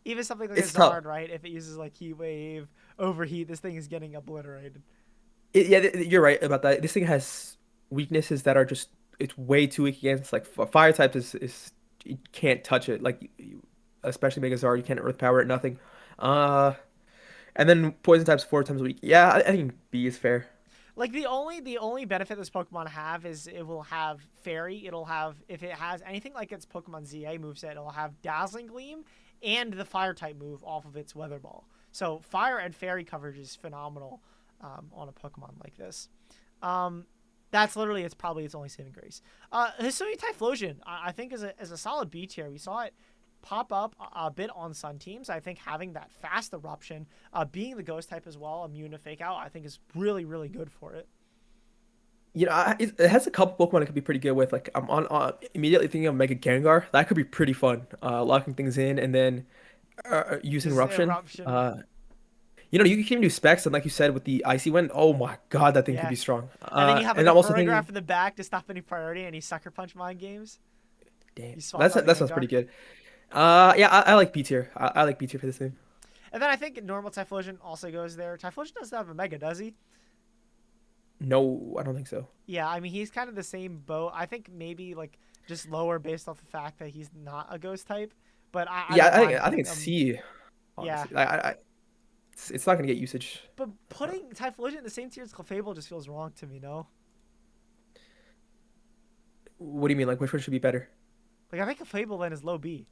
Even something like a It's tough. Zard, right? If it uses like Heat Wave, Overheat, this thing is getting obliterated. Yeah, you're right about that. This thing has weaknesses that are just it's way too weak against. Like fire types is you can't touch it. Like especially Megazord, you can't Earth Power it. Nothing. Uh, and then poison types 4 times a week. Yeah, I think B is fair. Like the only benefit this Pokemon have is it will have Fairy. It'll have, if it has anything like its Pokemon ZA moveset, it'll have Dazzling Gleam and the Fire type move off of its Weather Ball. So Fire and Fairy coverage is phenomenal on a Pokemon like this. Um, that's literally it's probably its only saving grace. Hisuian Typhlosion, I think is a solid B tier. We saw it pop up a bit on Sun teams. I think having that fast eruption, being the ghost type as well, immune to fake out, I think is really, really good for it. You know, it has a couple Pokemon it could be pretty good with. Like I'm on immediately thinking of Mega Gengar. That could be pretty fun. Locking things in and then using Just Eruption. eruption. You know, you can even do specs, and like you said with the icy wind, oh my God, that thing could Yeah. be strong. And then you have like And a I'm also Ferrograph thinking, in the back to stop any priority and he sucker punch mind games. damn, You swap out the that sounds Gengar. pretty good. Yeah, I like B tier. I like B tier for this thing. And then I think normal Typhlosion also goes there. Typhlosion doesn't have a Mega, does he? No, I don't think so. Yeah, I mean he's kind of the same boat. I think maybe like just lower based off the fact that he's not a ghost type. But I Yeah, don't mind I think putting it's him. C. Yeah. Honestly, it's not gonna get usage. But putting Typhlosion in the same tier as Clefable just feels wrong to me, no? What do you mean? Like which one should be better? Like I think Clefable then is low B.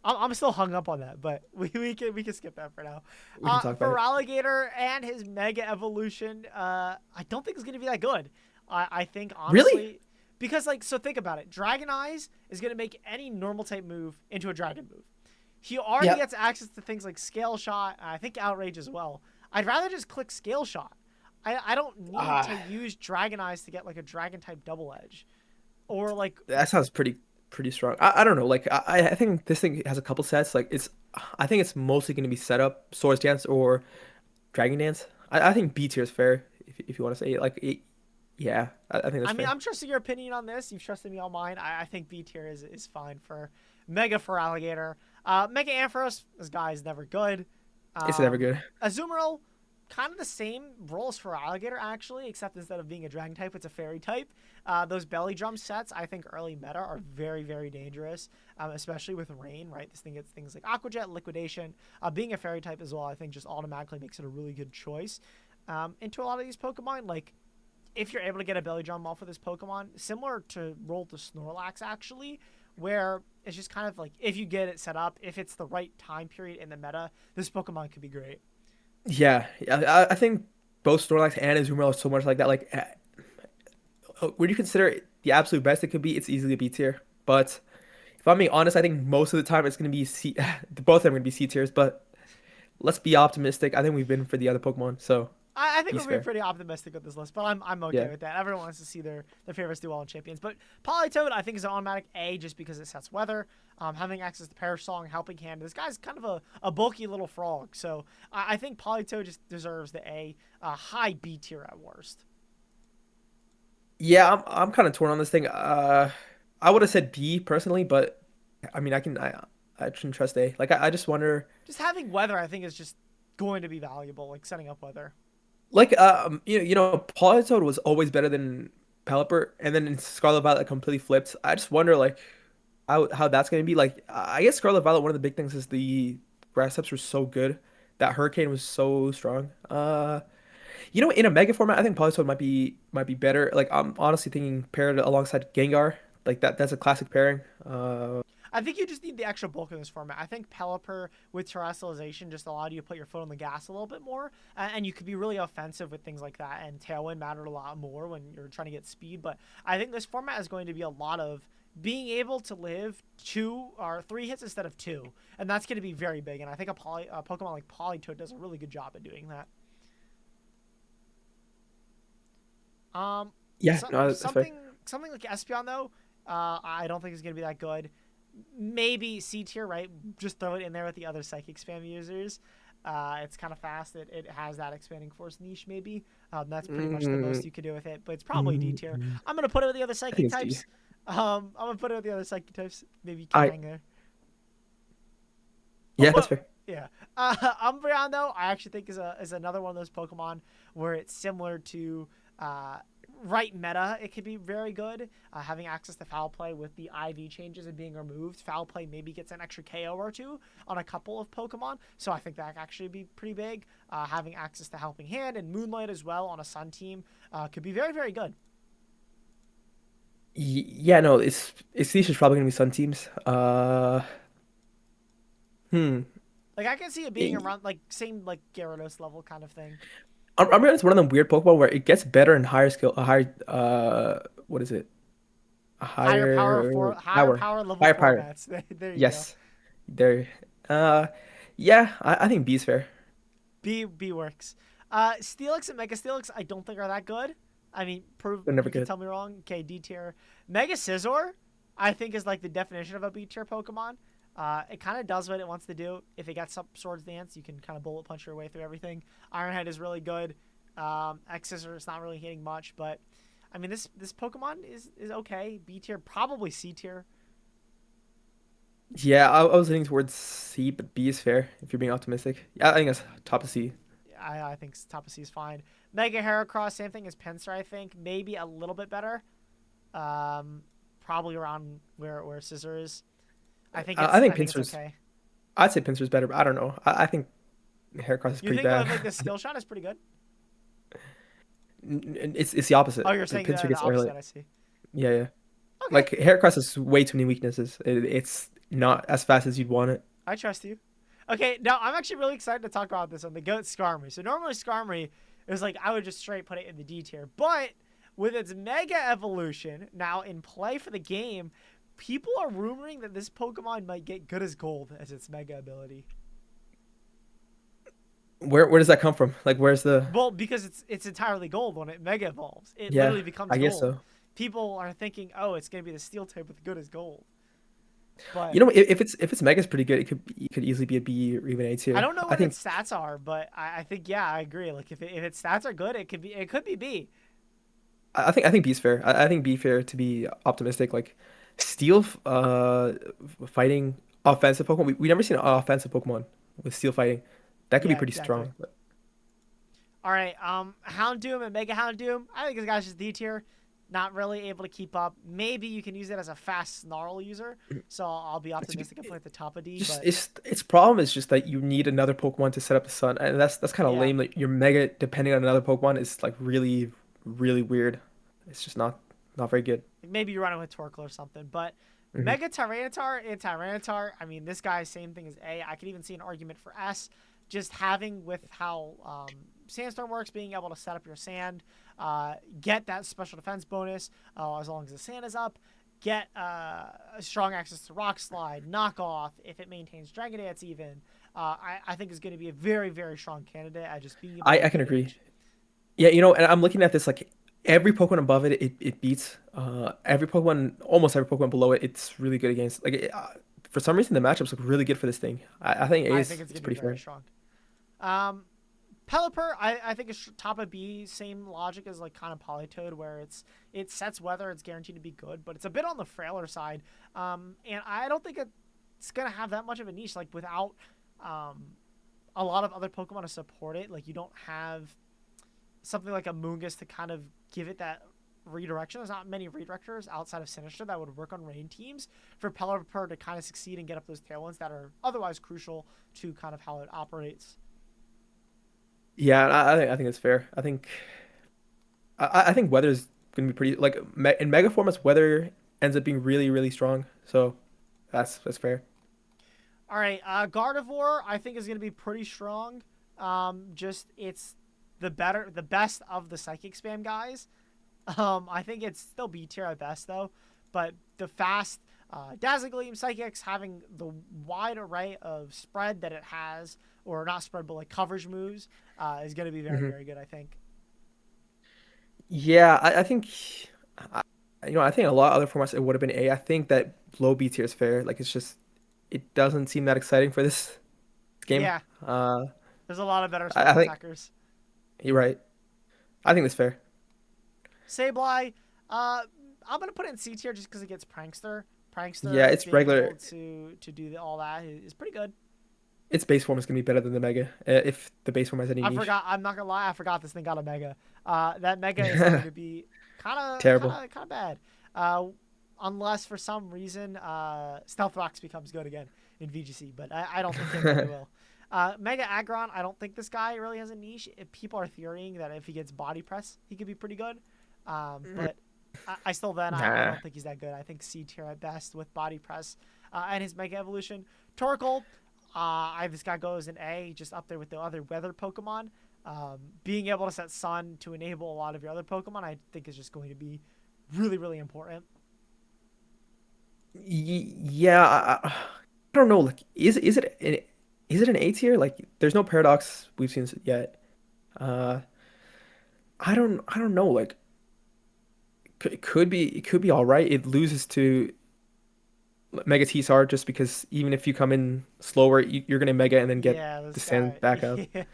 I'm still hung up on that, but we can skip that for now. We can talk about For it. Alligator and his Mega Evolution, I don't think it's gonna be that good. I think Really? honestly, Because like, so think about it. Dragon Eyes is gonna make any normal type move into a dragon move. He already Yeah. gets access to things like Scale Shot, I think Outrage as well. I'd rather just click Scale Shot. I don't need Ah, to use Dragon Eyes to get like a Dragon type double edge. Or like, that sounds pretty strong. I don't know. Like I think this thing has a couple sets. Like I think it's mostly going to be setup, Swords Dance or Dragon Dance. I think B tier is fair if you want to say it. Like yeah, I think that's I mean, fair. I'm trusting your opinion on this. You've trusted me on mine. I think B tier is fine for Mega for Alligator. Mega Ampharos, this guy is never good. It's never Um, good. Azumarill, kind of the same roles for Alligator actually, except instead of being a Dragon type, it's a Fairy type. Those Belly Drum sets, I think early meta are very dangerous, especially with Rain. Right, this thing gets things like Aqua Jet, Liquidation. Being a Fairy type as well, I think just automatically makes it a really good choice. Into a lot of these Pokemon, like if you're able to get a belly drum off of this Pokemon, similar to Roll to Snorlax actually, where it's just kind of like if you get it set up, if it's the right time period in the meta, this Pokemon could be great. Yeah. I think both Snorlax and Azumarill are so much like that. Like, would you consider it the absolute best it could be? It's easily a B tier. But if I'm being honest, I think most of the time it's going to be C. Both of them are going to be C tiers. But let's be optimistic. I think we've been for the other Pokemon, so I think B's we're being fair. pretty optimistic with this list, but I'm okay Yeah. with that. Everyone wants to see their favorites do well in champions. But Politoed, I think, is an automatic A just because it sets weather. Having access to Perish Song, Helping Hand. This guy's kind of a bulky little frog. So I think Politoed just deserves the A. High B tier at worst. Yeah, I'm kind of torn on this thing. I would have said B personally, but I mean, I shouldn't trust A. Like, I just wonder, Just having weather, I think, is just going to be valuable, like setting up weather. like, Politoed was always better than Pelipper, and then in Scarlet Violet it completely flipped. I just wonder, like, how that's gonna be. Like, I guess Scarlet Violet, one of the big things is the grass types were so good. That Hurricane was so strong. In a mega format, I think Politoed might be better. Like, I'm honestly thinking paired alongside Gengar. Like that's a classic pairing. I think you just need the extra bulk in this format. I think Pelipper with terrestrialization just allowed you to put your foot on the gas a little bit more, and you could be really offensive with things like that. And Tailwind mattered a lot more when you're trying to get speed. But I think this format is going to be a lot of being able to live 2 or 3 hits instead of 2, and that's going to be very big. And I think a Pokemon like Politoed does a really good job at doing that. Um, Yeah, so, no, that's fair. something like Espeon though, I don't think is going to be that good. Maybe C tier, right? Just throw it in there with the other Psychic Spam users. It's kind of fast. It has that expanding force niche, maybe. That's pretty much the most Mm, you could do with it, but it's probably D tier. mm, I'm gonna put it with the other I think Psychic it's D. types. I'm gonna put it with the other Psychic types. Maybe you can I hang there. Yeah, that's Oh, fair. yeah. Umbreon though, I actually think is another one of those Pokemon where it's similar to uh, right meta. It could be very good. Having access to Foul Play with the IV changes and being removed, Foul Play maybe gets an extra KO or two on a couple of Pokemon. So I think that could actually be pretty big. Having access to Helping Hand and Moonlight as well on a Sun team could be very good. Yeah, no, it's niche is probably gonna be Sun teams. Hmm. Like I can see it being Eh, around like same like Gyarados level kind of thing. I'm realizing it's one of them weird Pokemon where it gets better in higher skill, a higher what is it? A higher Higher power, power level higher power. formats. There you go. Yes, there. Uh, yeah, I think B is fair. B works. Steelix and Mega Steelix I don't think are that good. I mean, prove They're never you can good. tell me wrong. Okay, D tier. Mega Scizor, I think is like the definition of a B tier Pokemon. It kind of does what it wants to do. If it gets some Swords Dance, you can kind of bullet punch your way through everything. Ironhead is really good. X Scissor is not really hitting much, but I mean this Pokemon is okay. B tier, probably C tier. Yeah, I was leaning towards C, but B is fair if you're being optimistic. Yeah, I think that's top of C. I think top of C is fine. Mega Heracross, same thing as Pinsir. I think maybe a little bit better. Um, Probably around where Scissor is. I think I think it's Pinsir's. okay. I'd say Pinsir's better, but I don't know. I think Heracross is You pretty think bad. like the skill shot is pretty good? It's the opposite. Oh, you're The saying Pinsir the gets early. opposite. I see. Yeah, yeah. Okay, Like Heracross has way too many weaknesses. It's not as fast as you'd want it. I trust you. Okay, now I'm actually really excited to talk about this on the Goat Skarmory. So normally Skarmory is like I would just straight put it in the D tier, but with its Mega Evolution now in play for the game, people are rumoring that this Pokemon might get good as gold as its Mega ability. Where does that come from? Like, where's the? Well, because it's entirely gold when it Mega evolves. It Yeah, literally becomes I guess gold. so. People are thinking, oh, it's gonna be the Steel type with good as gold, but You know, if it's Mega's pretty good, it could easily be a B or even A I tier. don't know I what think its stats are. But I think yeah, I agree. Like if its stats are good, it could be B. I think B's fair. I think B fair to be optimistic. Like Steel, fighting offensive Pokemon. We never seen an offensive Pokemon with Steel fighting. That could be Yeah, pretty exactly. strong. All right, Houndoom and Mega Houndoom. I think this guy's just D tier. Not really able to keep up. Maybe you can use it as a fast Snarl user. So I'll be It's optimistic and put it at the top of D. just But its problem is just that you need another Pokemon to set up the sun, and that's kind of yeah, lame. Like your Mega depending on another Pokemon is like really weird. It's just not very good. maybe you're running with Torkoal or something. But Hmm. Mega Tyranitar and Tyranitar. I mean, this guy same thing as A. I could even see an argument for S. Just having with how Sandstorm works, being able to set up your sand, get that special defense bonus as long as the sand is up, get strong access to Rock Slide, Knock Off if it maintains Dragon Dance even. I think is going to be a very strong candidate at just being able to I get can good agree. damage. Yeah, you know, and I'm looking at this like every Pokemon above it beats. Every Pokemon, almost every Pokemon below it, it's really good against. Like, for some reason, the matchups look really good for this thing. I think A I think it's is going to be pretty very fair. strong. Um, Pelipper, I think it's top of B. Same logic as like kind of Politoed, where it sets weather, it's guaranteed to be good, but it's a bit on the frailer side. And I don't think it's gonna have that much of a niche. Like without um, a lot of other Pokemon to support it, like you don't have something like a Moongus to kind of give it that redirection. There's not many redirectors outside of Sinister that would work on rain teams for Pelipper to kind of succeed and get up those tailwinds that are otherwise crucial to kind of how it operates. Yeah, I think it's fair. I think weather's gonna be pretty like in Mega formats, weather ends up being really strong. So that's fair. All right, Gardevoir I think is going to be pretty strong. Just it's the best of the Psychic Spam guys. I think it's still B tier at best though, but the fast Dazzling Gleam Psychics having the wide array of spread that it has, or not spread but like coverage moves, is going to be Hmm. very good. I think. Yeah, I think I, I think a lot of other formats it would have been A. I think that low B tier is fair. Like it's just it doesn't seem that exciting for this game. Yeah, Uh, there's a lot of better I special think attackers. you're right. I think that's fair. Sableye, I'm gonna put it in C tier just because it gets Prankster. Yeah, Prankster it's being able regular. to do all that is pretty good. Its base form is gonna be better than the Mega if the base form has any I niche. forgot. I'm not gonna lie. I forgot this thing got a mega. That mega is going to be Terrible. kind of bad. Uh, unless for some reason Stealth Rocks becomes good again in VGC, but I don't think it really will. Mega Aggron, I don't think this guy really has a niche. If people are theorying that if he gets body press, he could be pretty good. But I still I Nah. don't think he's that good. I think C tier at best with body press and his Mega Evolution. Torkoal, this guy goes in A, just up there with the other weather Pokemon. Being able to set Sun to enable a lot of your other Pokemon, I think is just going to be really important. Yeah, I don't know. Like, is it an A tier? Like, there's no paradox we've seen yet. Uh, I don't know. Like, it could be all right. It loses to Mega T-Star just because even if you come in slower, you're gonna Mega and then get Yeah, the this sand guy. back up. Yeah.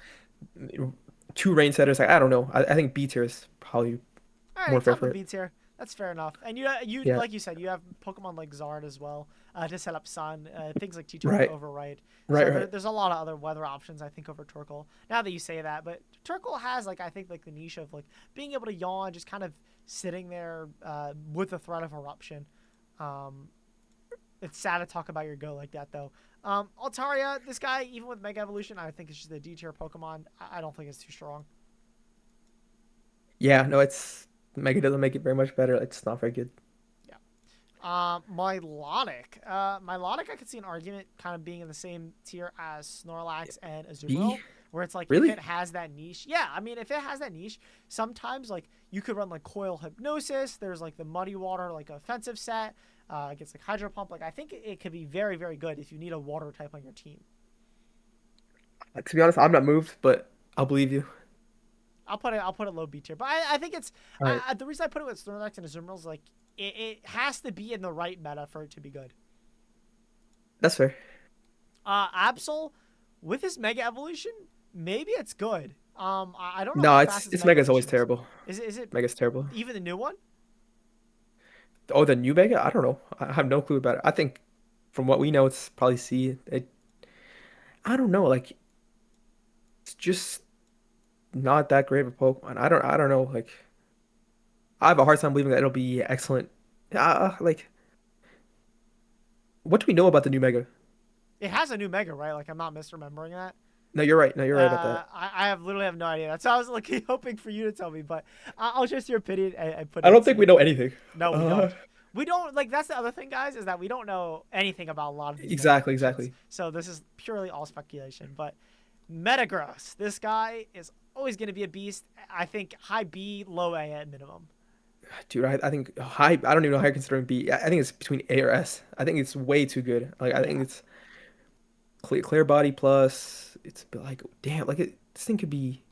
Two rain setters. Like, I don't know. I think B tier is probably All more right, fair top for of it. B tier. That's fair enough. And you Yeah. like you said, you have Pokemon like Zard as well to set up Sun. Things like T-Turn Right. Override. So Right. there's a lot of other weather options I think over Torkoal. Now that you say that, but Torkoal has like I think like the niche of like being able to yawn, just kind of sitting there with the threat of eruption. Um, it's sad to talk about your go like that though. Altaria, this guy even with Mega Evolution, I think it's just a D tier Pokemon. I don't think it's too strong. Yeah. No, it's Mega doesn't make it very much better. It's not very good. Yeah. Milotic. Milotic, I could see an argument kind of being in the same tier as Snorlax and B. Azumarill, where it's like if it Really? has that niche. Yeah, I mean, if it has that niche, sometimes like you could run like Coil Hypnosis. There's like the Muddy Water like offensive set. It gets like Hydro Pump. Like I think it could be very very good if you need a water type on your team. To be honest, I'm not moved, but I'll believe you. I'll put it low B tier, but I think it's All right, the reason I put it with Snorlax and Azumarill is like it has to be in the right meta for it to be good. that's fair. Absol with his Mega Evolution, maybe it's good. I don't know No, how it's fast his it's Mega Mega's always Evolution is. terrible. Is it Mega's terrible. even the new one? Oh, the new Mega? I don't know. I have no clue about it. I think from what we know, it's probably C. I don't know. Like it's just not that great of a Pokemon. I don't know. Like I have a hard time believing that it'll be excellent. Like what do we know about the new Mega? It has a new Mega, right? Like I'm not misremembering that. No, you're right. No, you're right about that. I have literally have no idea. That's why I was like hoping for you to tell me, but I'll trust your opinion and put I it in don't think we C. know anything. No, we Uh, don't. We don't like that's the other thing, guys, is that we don't know anything about a lot of these Mega exactly, Evolutions. exactly. So this is purely all speculation. But Metagross, this guy is always going to be a beast. I think high B, low A at minimum. Dude, I think high. I don't even know how you're considering B. I think it's between A or S. I think it's way too good. Like I think Yeah, it's clear body plus. It's like damn. Like this thing could be.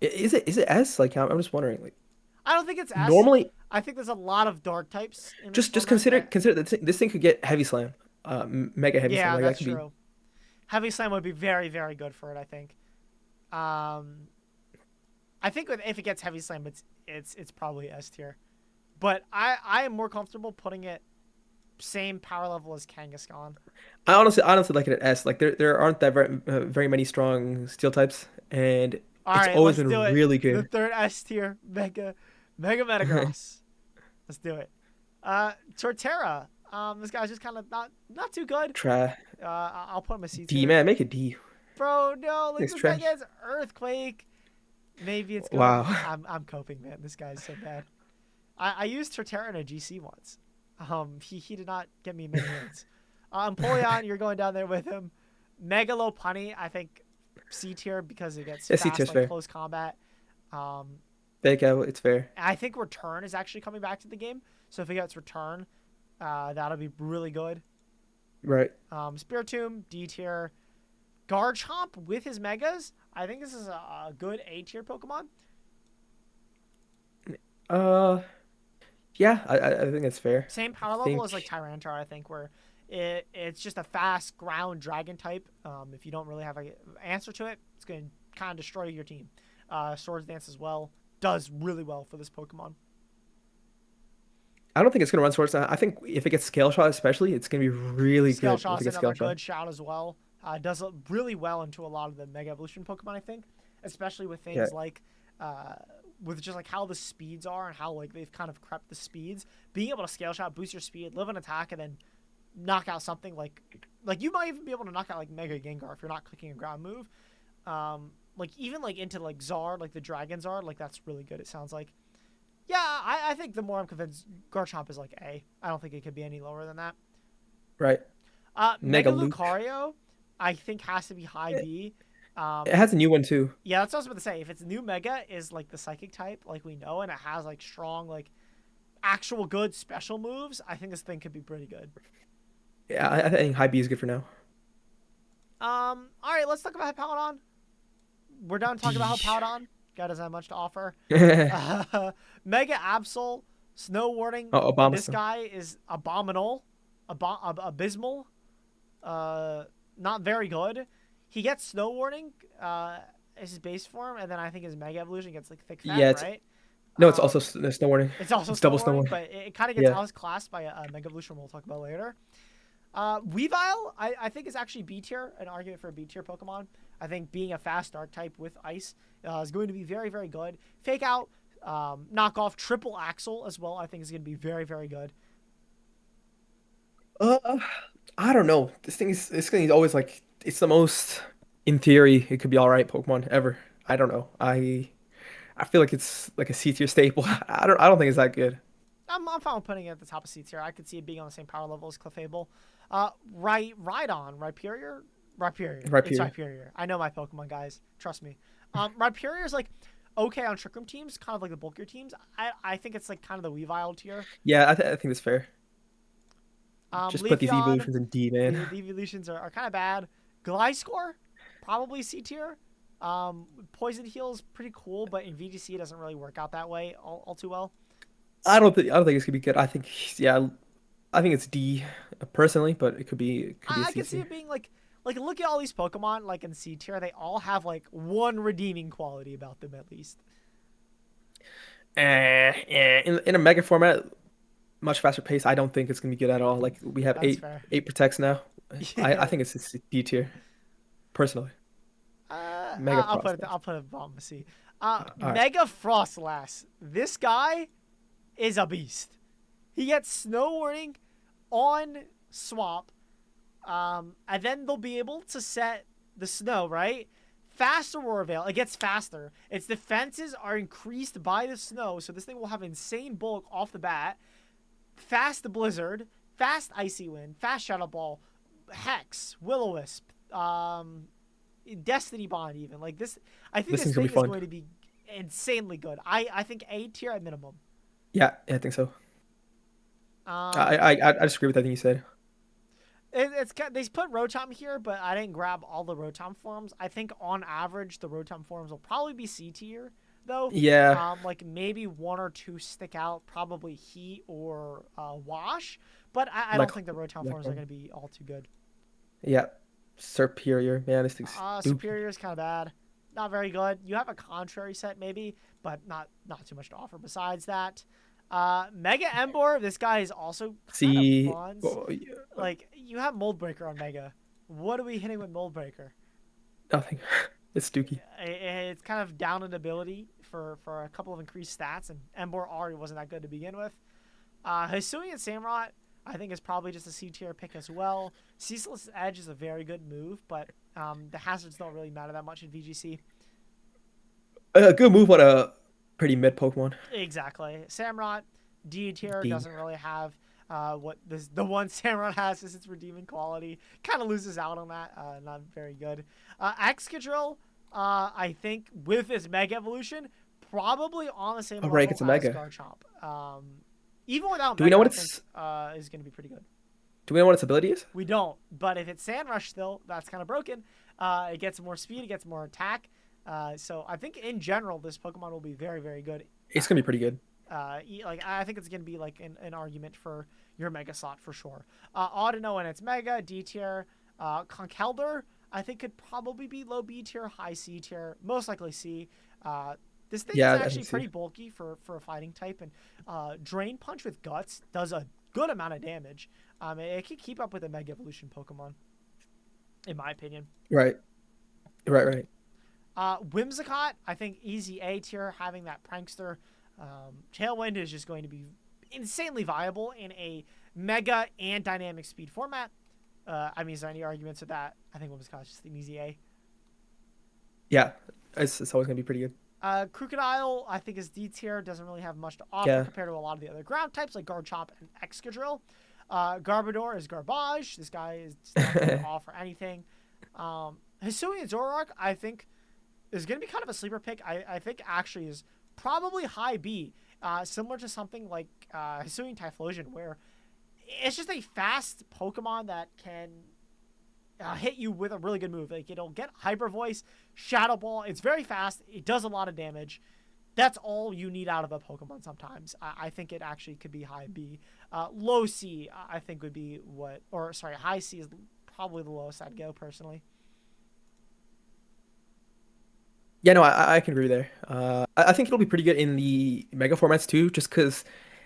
Is it S? Like I'm just wondering. Like I don't think it's S. normally, I think there's a lot of dark types in this just format consider that. consider that this thing could get heavy slam, mega heavy slam. Yeah, Like that that's could be. true. Heavy Slam would be very very good for it. I think. Um, I think if it gets Heavy Slam, it's probably S tier. But I am more comfortable putting it same power level as Kangaskhan. I honestly like it at S. Like there aren't that very many strong steel types, and All it's right, always let's been do it. really The good. third S tier, Mega Metagross. Let's do it. Torterra. This guy's just kind of not too good. Try I'll put him a C D, tier. man, make it D. Bro, no, like It's this guy trash. gets Earthquake. Maybe it's good. Wow. I'm coping, man. This guy's so bad. I used Torterra in a GC once. He did not get me many wins. Empoleon, you're going down there with him. Megalopunny, I think C tier because it gets Yeah, C fast tier's like fair. close combat. Um, Fake out, it's fair. I think Return is actually coming back to the game. So if it gets Return, that'll be really good. Right. Spiritomb, D tier. Garchomp with his Megas, I think this is a good A tier Pokemon. Uh, yeah, I think it's fair. Same I power level think as like Tyranitar, I think, where it's just a fast ground dragon type. If you don't really have an answer to it, it's going to kind of destroy your team. Swords Dance as well does really well for this Pokemon. I don't think it's gonna run Swords Dance. I think if it gets Scale Shot, especially, it's gonna be really Scale good if it Shot's gets Scale another Shot. good shout as well. Does really well into a lot of the Mega Evolution Pokemon, I think, especially with Yeah, things like with just like how the speeds are and how like they've kind of crept the speeds. Being able to Scale Shot, boost your speed, live an attack, and then knock out something like you might even be able to knock out like Mega Gengar if you're not clicking a ground move. Like even like into like Zard, like the Dragon Zard, like that's really good. It sounds like. Yeah, I think the more I'm convinced, Garchomp is like A. I don't think it could be any lower than that. right. Mega Mega Luke. Lucario, I think has to be high It, B. it has a new one too. Yeah, that's what I was about to say. If its new Mega is like the Psychic type, like we know, and it has like strong, like actual good special moves, I think this thing could be pretty good. Yeah, I think high B is good for now. All right, let's talk about Hippowdon. We're done talking about D. Hippowdon. Guy doesn't have much to offer. Oh, Mega Absol, Snow Warning. This Abomasnow. guy is abominable, abysmal. Not very good. He gets Snow Warning as his base form, and then I think his Mega Evolution gets like Thick Fang, Yeah, it's right? no, it's also Um, Snow Warning. it's also It's Snow double Snow Warning, Warning. but it kind of gets Yeah. outclassed by a Mega Evolution we'll talk about later. Weavile, I think is actually B tier, an argument for a B tier Pokemon. I think being a fast Dark type with Ice is going to be very, very good. Fake Out, knockoff, Triple Axle as well, I think is going to be very, very good. Uh, I don't know. This thing is always like it's the most in theory it could be all right Pokemon ever. I don't know. I feel like it's like a C tier staple. I don't think it's that good. I'm fine with putting it at the top of C tier. I could see it being on the same power level as Clefable. Rhydon, Rhyperior, Rhyperior. It's Rhyperior. Rhyperior. I know my Pokemon, guys. Trust me. Rhyperior is like okay on Trick Room teams, kind of like the bulkier teams. I think it's like kind of the Weavile tier. Yeah, I think that's fair. Just put these Leafeon, evolutions in D, man. the evolutions are kind of bad. Gliscor, probably C tier. Poison Heal's pretty cool, but in VGC it doesn't really work out that way all too well. I don't think it's gonna be good. I think yeah, I think it's D personally, but it could be a I C can see tier. it being like look at all these Pokemon like in C tier, they all have like one redeeming quality about them at least. In a mega format, much faster pace. I don't think it's gonna be good at all. Like we have That's fair. eight protects now. I Yeah. think it's a D tier personally. Mega I'll process. put it bottom C. All right. Mega Frostlass. This guy is a beast. He gets Snow Warning on swap, and then they'll be able to set the snow, right? Fast Aurora Veil. It gets faster. Its defenses are increased by the snow, so this thing will have insane bulk off the bat. Fast Blizzard, fast Icy Wind, fast Shadow Ball, Hex, Will-O-Wisp, Destiny Bond even. Like this, I think This this thing's gonna thing be is fun. going to be insanely good. I think A tier at minimum. Yeah, I think so. Um, I just agree with everything you said. they put Rotom here, but I didn't grab all the Rotom forms. I think on average the Rotom forms will probably be C tier though. Yeah, Like maybe one or two stick out, probably Heat or Wash, but I like don't think the Rotom like forms are going to be all too good. yeah, superior. Man, this thing's stupid. Superior is kind of bad, not very good. You have a contrary set maybe, but not too much to offer besides that. Mega Emboar, this guy is also kind of See, fun. oh, yeah, Like you have Mold Breaker on Mega. What are we hitting with Mold Breaker? nothing. It's Dookie. It's kind of down in ability for a couple of increased stats, and Emboar already wasn't that good to begin with. Hisuian Samurott, I think, is probably just a C tier pick as well. Ceaseless Edge is a very good move, but the hazards don't really matter that much in VGC. A good move on a pretty mid Pokemon. Exactly. Samurott, D tier, D. doesn't really have what the one Samurott has is its redeeming quality. Kind of loses out on that. Not very good. Excadrill, I think, with its Mega Evolution, probably on the same Oh, right, level it's a as Mega. Garchomp. Even without Do we know Mega, what I think its is going to be pretty good. Do we know what its ability is? We don't, but if it's Sand Rush still, that's kind of broken. It gets more speed, it gets more attack. So I think in general, this Pokemon will be very, very good. It's gonna be pretty good. Like I think it's gonna be like an argument for your Mega slot for sure. Audino and its Mega D tier. Conkeldurr I think could probably be low B tier, high C tier, most likely C. This thing is Yeah, I actually think so. pretty bulky for a fighting type, and Drain Punch with Guts does a good amount of damage. It can keep up with a Mega Evolution Pokemon, in my opinion. Right, right. Whimsicott, I think easy A tier, having that Prankster. Tailwind is just going to be insanely viable in a Mega and Dynamic Speed format. Is there any arguments with that? I think Whimsicott's just an easy A. Yeah, it's always gonna be pretty good. Crocodile, I think, is D tier. Doesn't really have much to offer Yeah, compared to a lot of the other ground types like Garchomp and Excadrill. Garbodor is garbage. This guy is not going to offer anything. Hisuian Zoroark, I think, is going to be kind of a sleeper pick. I think actually is probably high B, similar to something like Hisuian Typhlosion, where it's just a fast Pokemon that can hit you with a really good move. Like it'll get Hyper Voice, Shadow Ball. It's very fast. It does a lot of damage. That's all you need out of a Pokemon sometimes. I think it actually could be high B. Low C, I think would be high C is probably the lowest I'd go personally. yeah. No, I can agree there. I think it'll be pretty good in the mega formats too, just because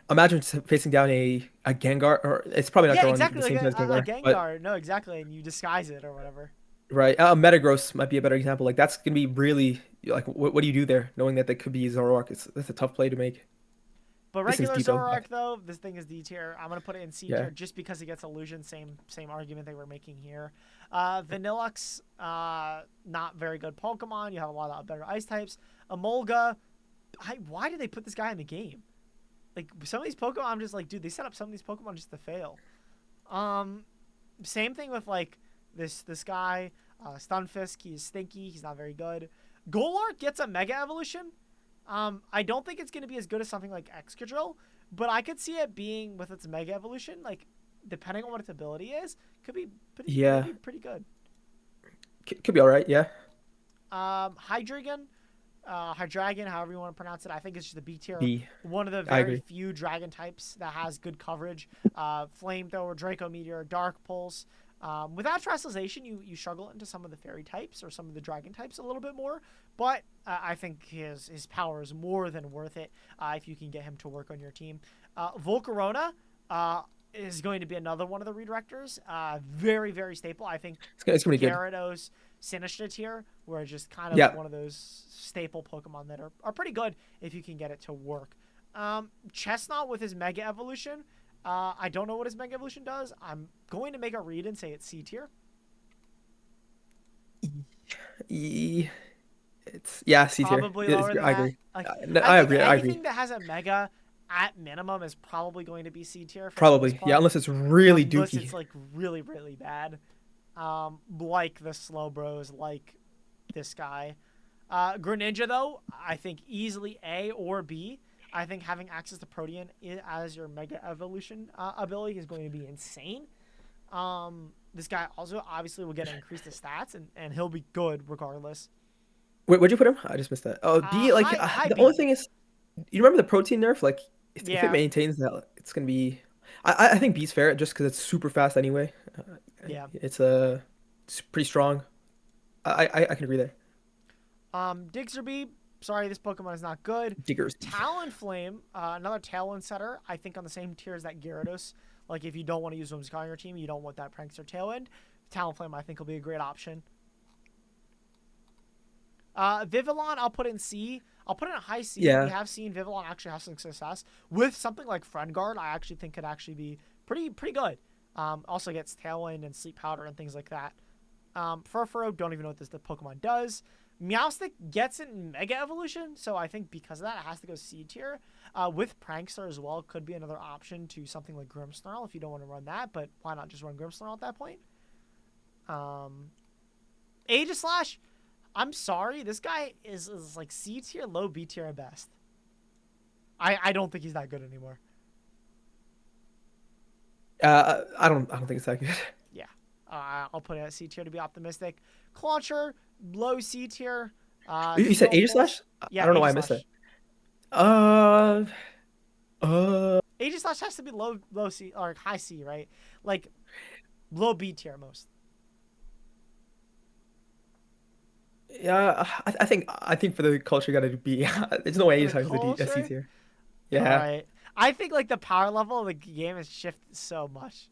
imagine facing down a Gengar, or it's probably not Yeah, going the exactly. Like same time as a Gengar, but Gengar. No, exactly. And you disguise it or whatever. right, Metagross might be a better example. Like that's gonna be really like what do you do there, knowing that they could be Zoroark? That's a tough play to make. But This thing's regular Depot. Zoroark though, this thing is D tier. I'm gonna put it in C Yeah, tier just because it gets illusion. Same argument they were making here. Vanillux, not very good Pokemon. You have a lot of better ice types. Emolga, why did they put this guy in the game? Like some of these Pokemon, I'm just like, dude, they set up some of these Pokemon just to fail. Same thing with like this guy, Stunfisk, he's stinky. He's not very good. Golurk gets a Mega Evolution. I don't think it's going to be as good as something like Excadrill, but I could see it being with its Mega Evolution, like depending on what its ability is, could Yeah, be pretty good. could be all right. Yeah. Hydreigon, Hydreigon, however you want to pronounce it, I think it's just a B tier. B. One of the I very agree. few dragon types that has good coverage. Flamethrower, Draco Meteor, Dark Pulse. Without Terrestrialization, you struggle into some of the fairy types or some of the dragon types a little bit more. But I think his power is more than worth it if you can get him to work on your team. Volcarona is going to be another one of the redirectors. Very, very staple. I think It's gonna be good. Gyarados, Sinistcha tier were just kind of Yeah. one of those staple Pokemon that are pretty good if you can get it to work. Chestnut with his Mega Evolution. I don't know what his Mega Evolution does. I'm going to make a read and say it's C tier. E, it's yeah, C tier. Probably lower than I that. agree. Like No, I I think agree. I agree. anything that has a Mega at minimum is probably going to be C tier for the most Probably. Yeah, part, unless it's really unless dookie. it's like really really bad. Like the Slowbros, like this guy. Greninja though, I think easily A or B. I think having access to Protean as your Mega Evolution ability is going to be insane. This guy also obviously will get to increase the stats, and he'll be good regardless. Wait, where'd you put him? I just missed that. Oh, B. Like High the only B. thing is, you remember the protein nerf? Like if it Yeah, maintains that, it's gonna be. I think B's fair just because it's super fast anyway. yeah. It's pretty strong. I can agree there. Diggerby. Sorry, this Pokemon is not good. Diggers. Talonflame, another Tailwind setter. I think on the same tier as that Gyarados. Like if you don't want to use Whimsicott on your team, you don't want that Prankster Tailwind. Talonflame, I think, will be a great option. Vivillon, I'll put in C. I'll put it in high C. We Yeah. have seen Vivillon actually have some success with something like Friend Guard. I actually think could actually be pretty good. Also gets Tailwind and Sleep Powder and things like that. Furfurrow, don't even know what the Pokemon does. Meowstic gets it in Mega Evolution, so I think because of that, it has to go C tier. With Prankster as well, could be another option to something like Grimmsnarl if you don't want to run that, but why not just run Grimmsnarl at that point? Aegislash, I'm sorry, this guy is like C tier, low B tier at best. I don't think he's that good anymore. I don't think it's that good. Yeah. I'll put it at C tier to be optimistic. Clauncher, low C tier. You said Steel Aegislash? Pulse. I Yeah, don't know why I missed Aegislash. that. Uh, uh, Aegislash has to be low C or high C, right? Like low B tier most. yeah. I think for the culture, gotta be. There's no way For the Aegislash is a C culture, tier. all Yeah. right. I think like the power level of the game has shifted so much.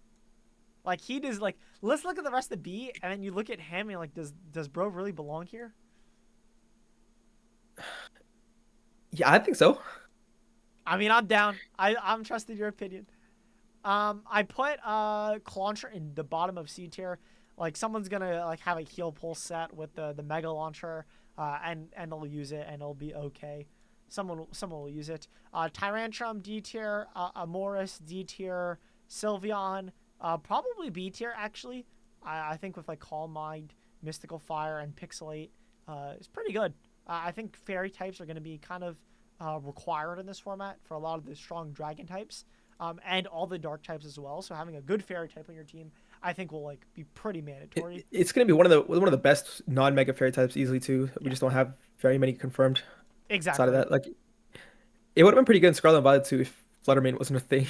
Like he does like let's look at the rest of B and then you look at him and you're like, does bro really belong here? Yeah, I think so. I mean, I'm down. I'm trusting your opinion. I put Clauncher in the bottom of C tier. Like someone's gonna like have a heal pulse set with the Mega Launcher, and they'll use it and it'll be okay. Someone will use it. Tyrantrum D tier, Amoris D tier, Sylveon probably B tier actually. I think with like Calm Mind, Mystical Fire, and Pixelate, it's pretty good. I think Fairy types are gonna be kind of required in this format for a lot of the strong Dragon types. And all the dark types as well. So having a good fairy type on your team, I think will like be pretty mandatory. It's gonna be one of the best non-mega fairy types easily too. We Yeah, just don't have very many confirmed outside of exactly. that. Like it would have been pretty good in Scarlet and Violet too if Fluttermane wasn't a thing.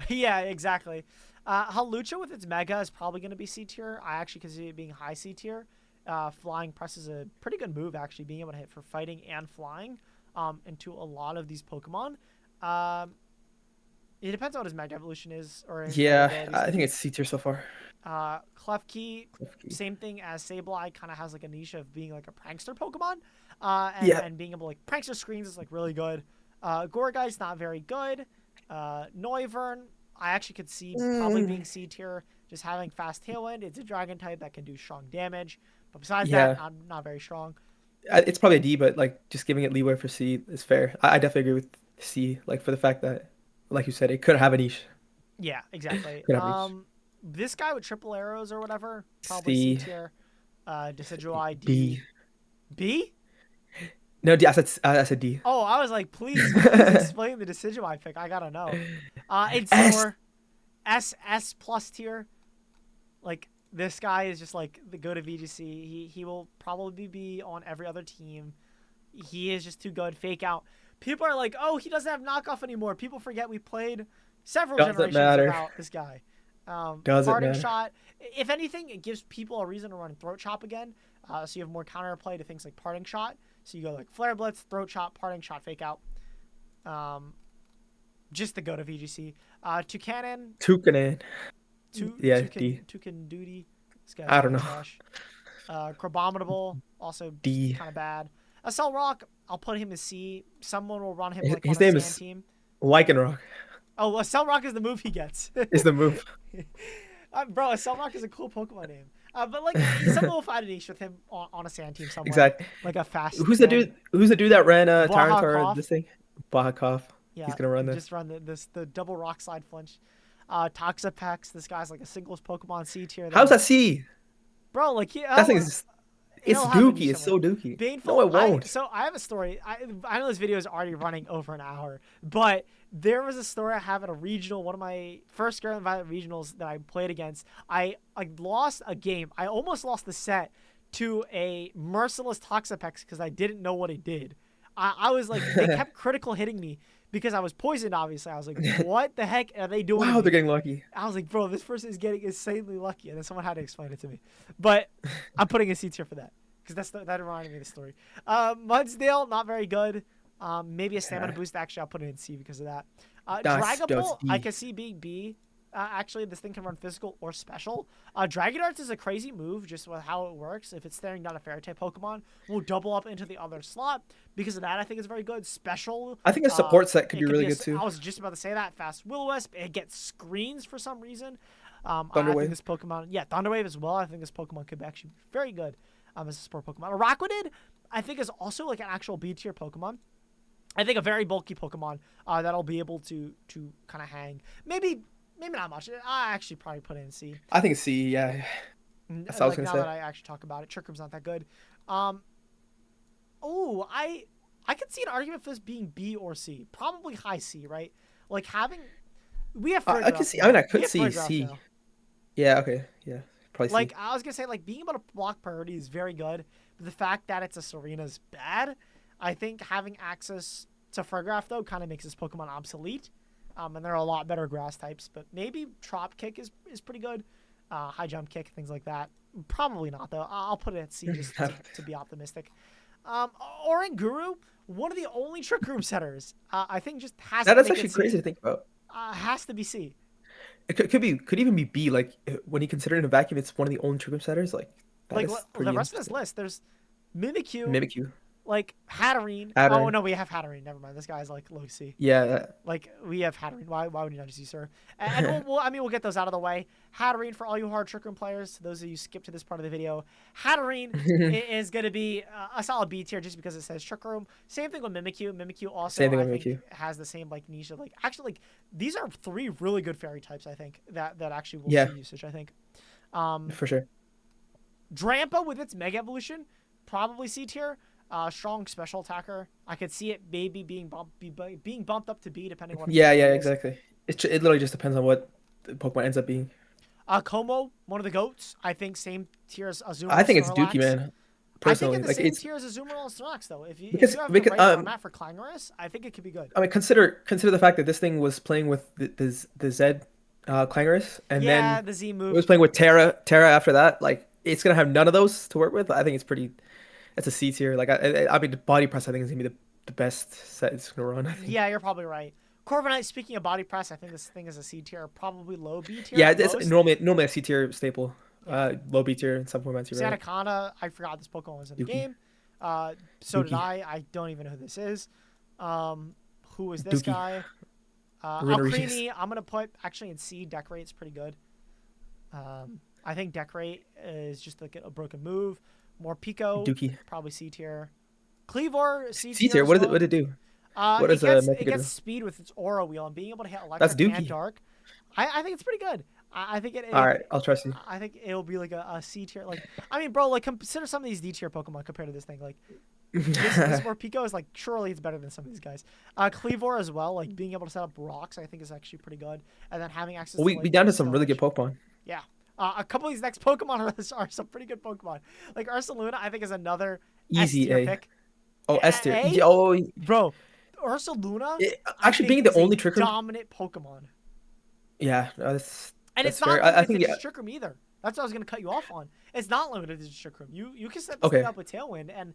Yeah, exactly. Halucha with its mega is probably going to be C tier. I actually consider it being high C tier. Flying Press is a pretty good move, actually, being able to hit for fighting and flying into a lot of these Pokemon. Um, it depends on what his Mega Evolution is or his Mega Yeah, ability is I going to think be. it's C tier so far. Klefki, Klefki. same thing as Sableye, kind of has like a niche of being like a prankster Pokemon, Yeah. and being able to like prankster screens is like really good. Gourguy's not very good. Noivern, I actually could see probably Mm, being C tier, just having fast Tailwind. It's a Dragon type that can do strong damage, but besides that, yeah, not very strong. it's probably a D, but like just giving it leeway for C is fair. I definitely agree with C. Like for the fact that, like you said, it could have a niche. Yeah, exactly. Could have a niche. This guy with triple arrows or whatever, probably C C, tier. Decidueye B. D. B? No, D. I said D. Oh, I was like, please explain the Decidueye pick. I gotta know. S. Incineroar, S plus tier. Like this guy is just like the go to VGC. He will probably be on every other team. He is just too good. Fake out. People are like, oh, he doesn't have knockoff anymore. People forget we played several Doesn't generations matter. without this guy. Doesn't Parting matter. shot. If anything, it gives people a reason to run throat chop again. So you have more counter play to things like parting shot. So you go like flare blitz, throat chop, parting shot, fake out. Just to go to VGC. Toucanon, Toucanon. Yeah, D. Toucan Duty. This guy's I don't really know. trash. Crabominable, also D. kind of bad. Cell Rock, I'll put him as C. Someone will run him His, like on his a name sand is team. Lycanroc. Oh, Cell Rock is the move he gets. Is the move. Bro, Cell Rock is a cool Pokemon name. But like, someone will find a niche with him on a sand team somewhere. Exactly. Like a fast. Who's the dude? Who's the dude that ran Bajakov. this thing? Bahakov. Yeah, He's gonna run this. Just run the double rock slide flinch. Toxapex. This guy's like a singles Pokemon C tier. How's that C? Bro, like That thing is. It's it'll have a niche dookie. It's so somewhere. dookie. Baneful. No, it won't. So I have a story. I know this video is already running over an hour, but there was a story I have at a regional, one of my first Grand Valley regionals that I played against. I lost a game. I almost lost the set to a merciless Toxapex because I didn't know what it did. I was like, they kept critical hitting me because I was poisoned, obviously. I was like, what the heck are they doing? Wow, they're getting lucky. I was like, bro, this person is getting insanely lucky. And then someone had to explain it to me. But I'm putting a C tier for that because that reminded me of the story. Mudsdale, not very good. Maybe a stamina boost. Actually, I'll put it in C because of that. Dragapult, I can see being B. Actually, this thing can run physical or special. Dragon Darts is a crazy move just with how it works. If it's staring down a fairy type Pokemon, we'll double up into the other slot. Because of that, I think it's very good. Special. I think a support set could be really good too. I was just about to say that. Fast Will-O-Wisp. It gets screens for some reason. I Thunderwave. think this Pokemon, Thunderwave as well. I think this Pokemon could actually be very good as a support Pokemon. Araquanid, I think, is also like an actual B tier Pokemon. I think a very bulky Pokemon that'll be able to kind of hang. Maybe not much. I actually probably put it in C. I think C. Yeah. That's what I was gonna now say. that I actually talk about it, Trick Room's not that good. I could see an argument for this being B or C. Probably high C, right? Like we have. I could see. I mean, I could see C. Now. Yeah. Okay. Yeah. Probably C. Like I was gonna say, like being able to block priority is very good, but the fact that it's a Serena is bad. I think having access to Fargraph though kind of makes this Pokemon obsolete. And there are a lot better grass types, but maybe Trop Kick is pretty good. High Jump Kick, things like that. Probably not, though. I'll put it at C just to be optimistic. Oranguru, one of the only Trick Room setters. I think just has to That's make actually it C. crazy to think about. Has to be C. It could even be B. Like when you consider it in a vacuum, it's one of the only trigger setters. Like that Like is the pretty rest of this list, there's Mimikyu, Mimikyu. like Hatterene. Oh, Hatterene. no, we have Hatterene. Never mind. This guy's like low C. Yeah. Like, we have Hatterene. Why would you not just use her? And we'll get those out of the way. Hatterene, for all you hard Trick Room players, those of you skip to this part of the video, Hatterene is going to be a solid B tier just because it says Trick Room. Same thing with Mimikyu. Mimikyu also, Same thing I with think, Mimikyu. has the same, like, niche of, like, actually, like, these are 3 really good fairy types, I think, that actually will see usage, I think. For sure. Drampa with its Mega Evolution, probably C tier. Strong special attacker. I could see it maybe being bumped up to B depending on what. Yeah, exactly. It literally just depends on what the Pokemon ends up being. Como, one of the goats. I think same tier as Azumarill. I think it's Snorlax. Dookie, man. Personally, I think like in the it's same tier as Azumarill and Snorlax, though. If you have the right format for Clangorous, I think it could be good. I mean, consider the fact that this thing was playing with the Z Clangorous, and then the Z move. it was playing with Terra after that. Like it's gonna have none of those to work with. I think it's pretty. It's a C tier. Like I mean, the body press I think is gonna be the best set it's gonna run. I think. Yeah, you're probably right. Corviknight, speaking of body press, I think this thing is a C tier, probably low B tier. Yeah, it's normally a C tier staple. Low B tier in some formats. You're right. Santakana, I forgot this Pokemon was in the Dookie. game. So did Dookie. I don't even know who this is. Who is this Dookie. guy? Alcremie, I'm gonna put actually in C. Deck Rate's pretty good. I think Deck Rate is just like a broken move. More Pico, Dookie. probably C tier. Cleavor, C C tier. tier. What did it do? What does it Mecha gets do? speed with its aura wheel and being able to hit electric That's and Dookie. dark. I think it's pretty good. I think All right, I'll trust you. I think it'll be like a C tier. Like, I mean, bro, like consider some of these D tier Pokemon compared to this thing. Like, this Morpeko is like surely it's better than some of these guys. Cleavor as well, like being able to set up rocks, I think is actually pretty good. And then having access Well, to we like down to some Stone really good Edge. Pokemon. Yeah. A couple of these next Pokemon are some pretty good Pokemon. Like Ursaluna, I think is another S Easy tier A. pick. Oh, S tier. A, Oh, bro, Ursaluna, I actually, think being the is a only Trick Room. dominant Pokemon. Yeah, no, And that's it's not fair. I limited to think yeah. just Trick Room either. That's what I was gonna cut you off on. It's not limited to just Trick Room. You can set this thing Okay. up with Tailwind, and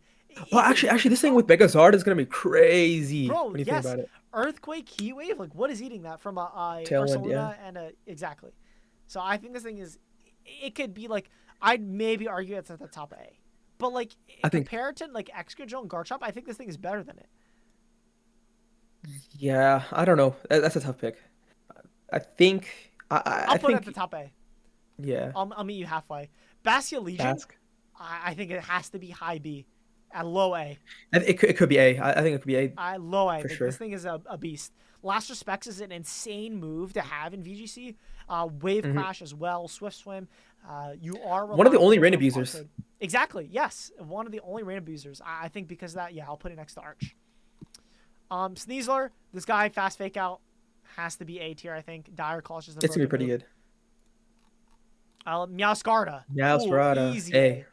Well, it could actually, be actually, really this thing with strong. Megazard is gonna be crazy Bro, when you think yes, about it. Earthquake, Heat Wave. Like, what is eating that from a Tailwind, yeah. Ursaluna and a exactly? So I think this thing is. It could be like I'd maybe argue it's at the top A, but like I think, compared to like Excadrill and Garchomp, I think this thing is better than it. yeah, I don't know. That's a tough pick. I think, I I'll put it at the think, top A. yeah. I'll meet you halfway. Bastia Legion, Basque. I think it has to be high B, at low A. It could be A. I think it could be A Low A. for Like, this sure. thing is a beast. Last Respects is an insane move to have in VGC. Wave Hmm. Crash as well. Swift Swim. You are One of the relying only a little rain bit of Hard abusers. Code. Exactly. Yes. One of the only rain abusers. I think because of that, yeah, I'll put it next to Arch. Sneasler, this guy, fast fake out, has to be A tier, I think. Dire Claw is just a It's gonna be broken pretty move. good. Meowscarada. Yeah, Ooh, Sparata, easy A A.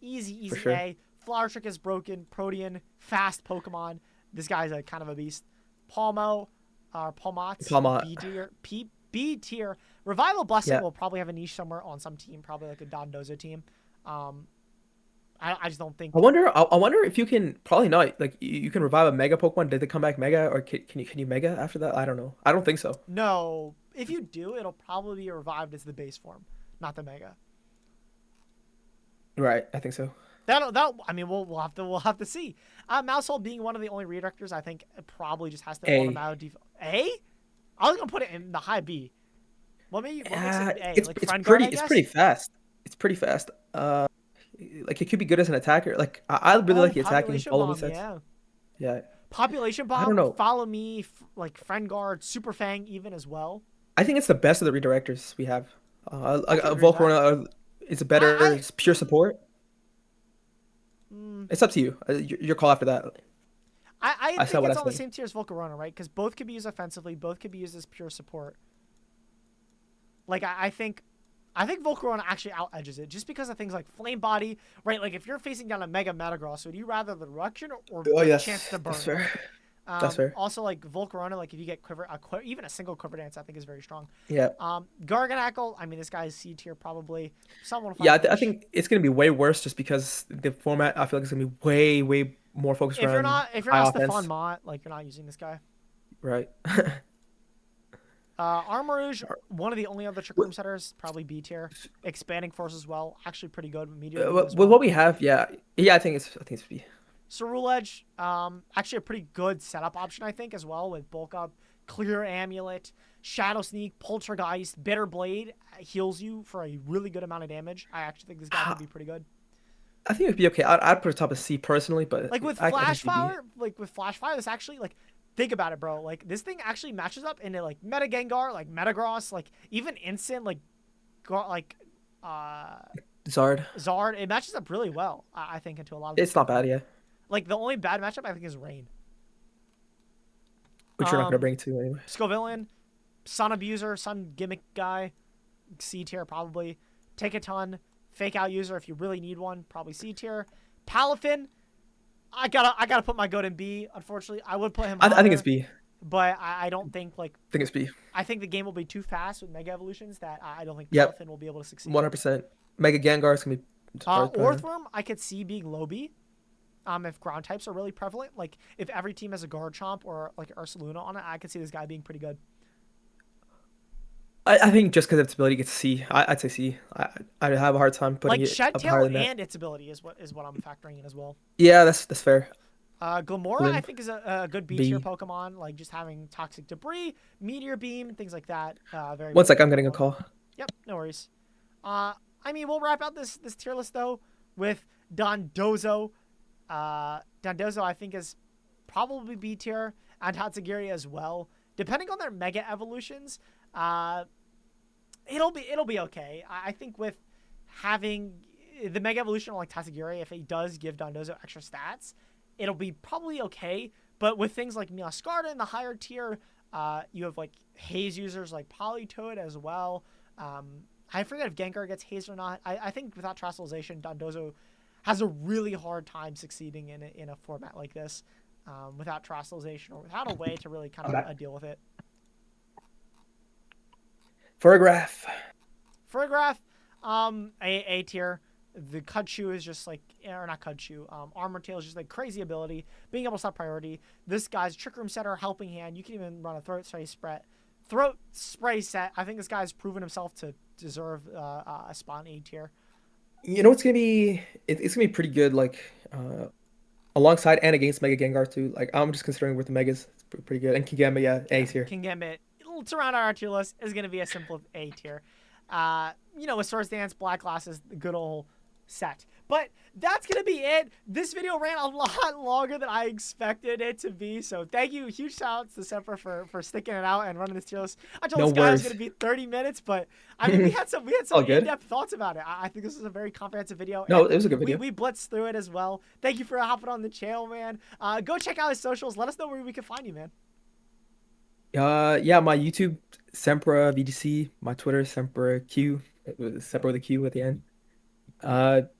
Easy, for easy sure. A. Flower Trick is broken. Protean, fast Pokemon. This guy's a kind of a beast. Palmo, or Palmots, Palmot. B tier. B tier. Revival Blessing Yeah. will probably have a niche somewhere on some team, probably like a Dondozo team. Um, I just don't think. I wonder if you can probably not like you can revive a Mega Pokemon. Did they come back Mega or can you Mega after that? I don't know. I don't think so. No, if you do, it'll probably be revived as the base form, not the Mega. Right, I think so. That I mean, we'll have to see. Mousehole being one of the only redirectors, I think it probably just has to A. automatic default. A? I was gonna put it in the high B. What makes it A? Like Friend Guard, I It's guess. pretty fast. It's pretty fast. Like it could be good as an attacker. Like I really Oh, like the attacking Population follow me Bomb, sets. yeah. Yeah, Population I don't Bomb, know. Follow Me, like Friend Guard, Super Fang, even as well. I think it's the best of the redirectors we have. I can agree with that. Volcarona is a better I pure support. mm, It's up to you. Your call after that. I I said think what I it's on the said. same tier as Volcarona, right? Because both could be used offensively, both could be used as pure support. Like I think Volcarona actually out edges it just because of things like Flame Body, right? Like if you're facing down a Mega Metagross, would you rather the Reduction or Oh the chance yes, to burn that's it? fair. That's fair. Also like Volcarona, like if you get even a single Quiver Dance, I think is very strong. Yeah. Garganacl, I mean this guy's C tier probably. Someone will Yeah, find I niche. think it's gonna be way worse just because the format. I feel like it's gonna be way more focused around If you're high not Stefan offense. Mott, like you're not using this guy. Right. Armarouge, one of the only other Trick Room setters, probably B tier. Expanding Force as well, actually pretty good. Meteor Beam as With what well. we have, yeah, I think it's B. Cerule Edge, actually a pretty good setup option, I think, as well, with Bulk Up, Clear Amulet, Shadow Sneak, Poltergeist, Bitter Blade heals you for a really good amount of damage. I actually think this guy could be pretty good. I think it'd be okay. I'd put it top of C personally, but Like with I can Flash see B. Fire, this actually like think about it, bro. Like this thing actually matches up into like Meta Gengar, like Metagross, like even Instant, like uh Zard. Zard. It matches up really well, I think, into a lot of these It's not Pokemon. bad, yeah. Like the only bad matchup I think is Rain. Which you're not gonna bring to anyway. Scovillain, Sun Abuser, Sun Gimmick guy, C tier probably. Take a ton, Fake Out User if you really need one, probably C tier. Palafin, I gotta put my goat in B. Unfortunately, I would put him higher, I think it's B. but I don't think like I think it's B. I think the game will be too fast with Mega Evolutions that I don't think Yep, Palafin will be able to succeed. 100%. Mega Gengar is gonna be hard. Orthworm, I could see being low B. If ground types are really prevalent, like if every team has a Garchomp or like Ursaluna on it, I could see this guy being pretty good. I think just because of its ability to get C, I'd say C. I'd have a hard time putting Like it up higher Shed than that. and its ability is what I'm factoring in as well. Yeah, that's fair. Glamora, I Glim, think, is a good B tier B. Pokemon. Like just having Toxic Debris, Meteor Beam, things like that. Very One very sec, good I'm getting a Pokemon. call. Yep, no worries. I mean, we'll wrap out this tier list though with Dondozo. Dondozo, I think, is probably B tier, and Tatsugiri as well. Depending on their Mega Evolutions, it'll be okay. I think with having the Mega Evolution like Tatsugiri, if it does give Dondozo extra stats, it'll be probably okay. But with things like Milascarda in the higher tier, you have like haze users like Politoed as well. I forget if Gengar gets hazed or not. I think without Trastalization, Dondozo has a really hard time succeeding in a format like this, without Trastalization or without a way to really kind of deal with it. Furgraph. Furgraph, A tier. The Cudshoe is just like, or not Cudshoe, Armor Tail is just like crazy ability. Being able to stop priority. This guy's Trick Room Setter, Helping Hand. You can even run a Throat Spray set. I think this guy's proven himself to deserve a spawn A tier. You know what's gonna be? It's gonna be pretty good. Like alongside and against Mega Gengar too. Like I'm just considering with the Megas, it's pretty good. And Kingambit, yeah, Yeah, A's here. King Gambit, to round out our tier list, is going to be a simple A tier. With Swords Dance, Black Glasses, the good old set. But that's going to be it. This video ran a lot longer than I expected it to be. So thank you. Huge shout outs to Sepra for sticking it out and running this tier list. I told No this guy it was worries. going to be 30 minutes, but I mean, we had some All good. in-depth thoughts about it. I think this is a very comprehensive video. No, And it was a good video. we blitzed through it as well. Thank you for hopping on the channel, man. Go check out his socials. Let us know where we can find you, man. Yeah, my YouTube, Sempra VGC, my Twitter, Sempra Q, Sempra with a Q at the end.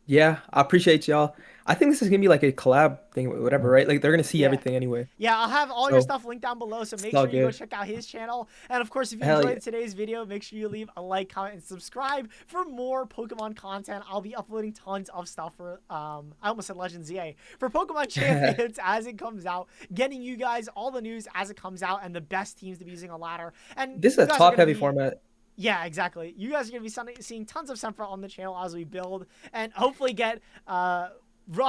Yeah, I appreciate y'all. I think this is gonna be like a collab thing, whatever, right? Like they're gonna see Yeah. everything anyway. Yeah, I'll have all your So stuff linked down below, so it's make all sure you go good. check out his channel. And of course, if you Hell yeah. enjoyed today's video, make sure you leave a like, comment, and subscribe for more Pokemon content. I'll be uploading tons of stuff for I almost said Legends ZA for Pokemon Champions as it comes out, getting you guys all the news as it comes out and the best teams to be using a ladder. And This is you a guys are top gonna heavy be format. yeah, exactly. You guys are going to be seeing tons of Sempra on the channel as we build and hopefully get a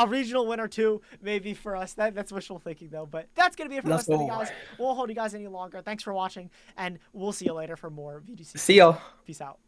regional win or two maybe for us. That's wishful thinking, though. But that's going to be it for Let's us today, go. guys. We won't hold you guys any longer. Thanks for watching, and we'll see you later for more VGC. See y'all. Peace out.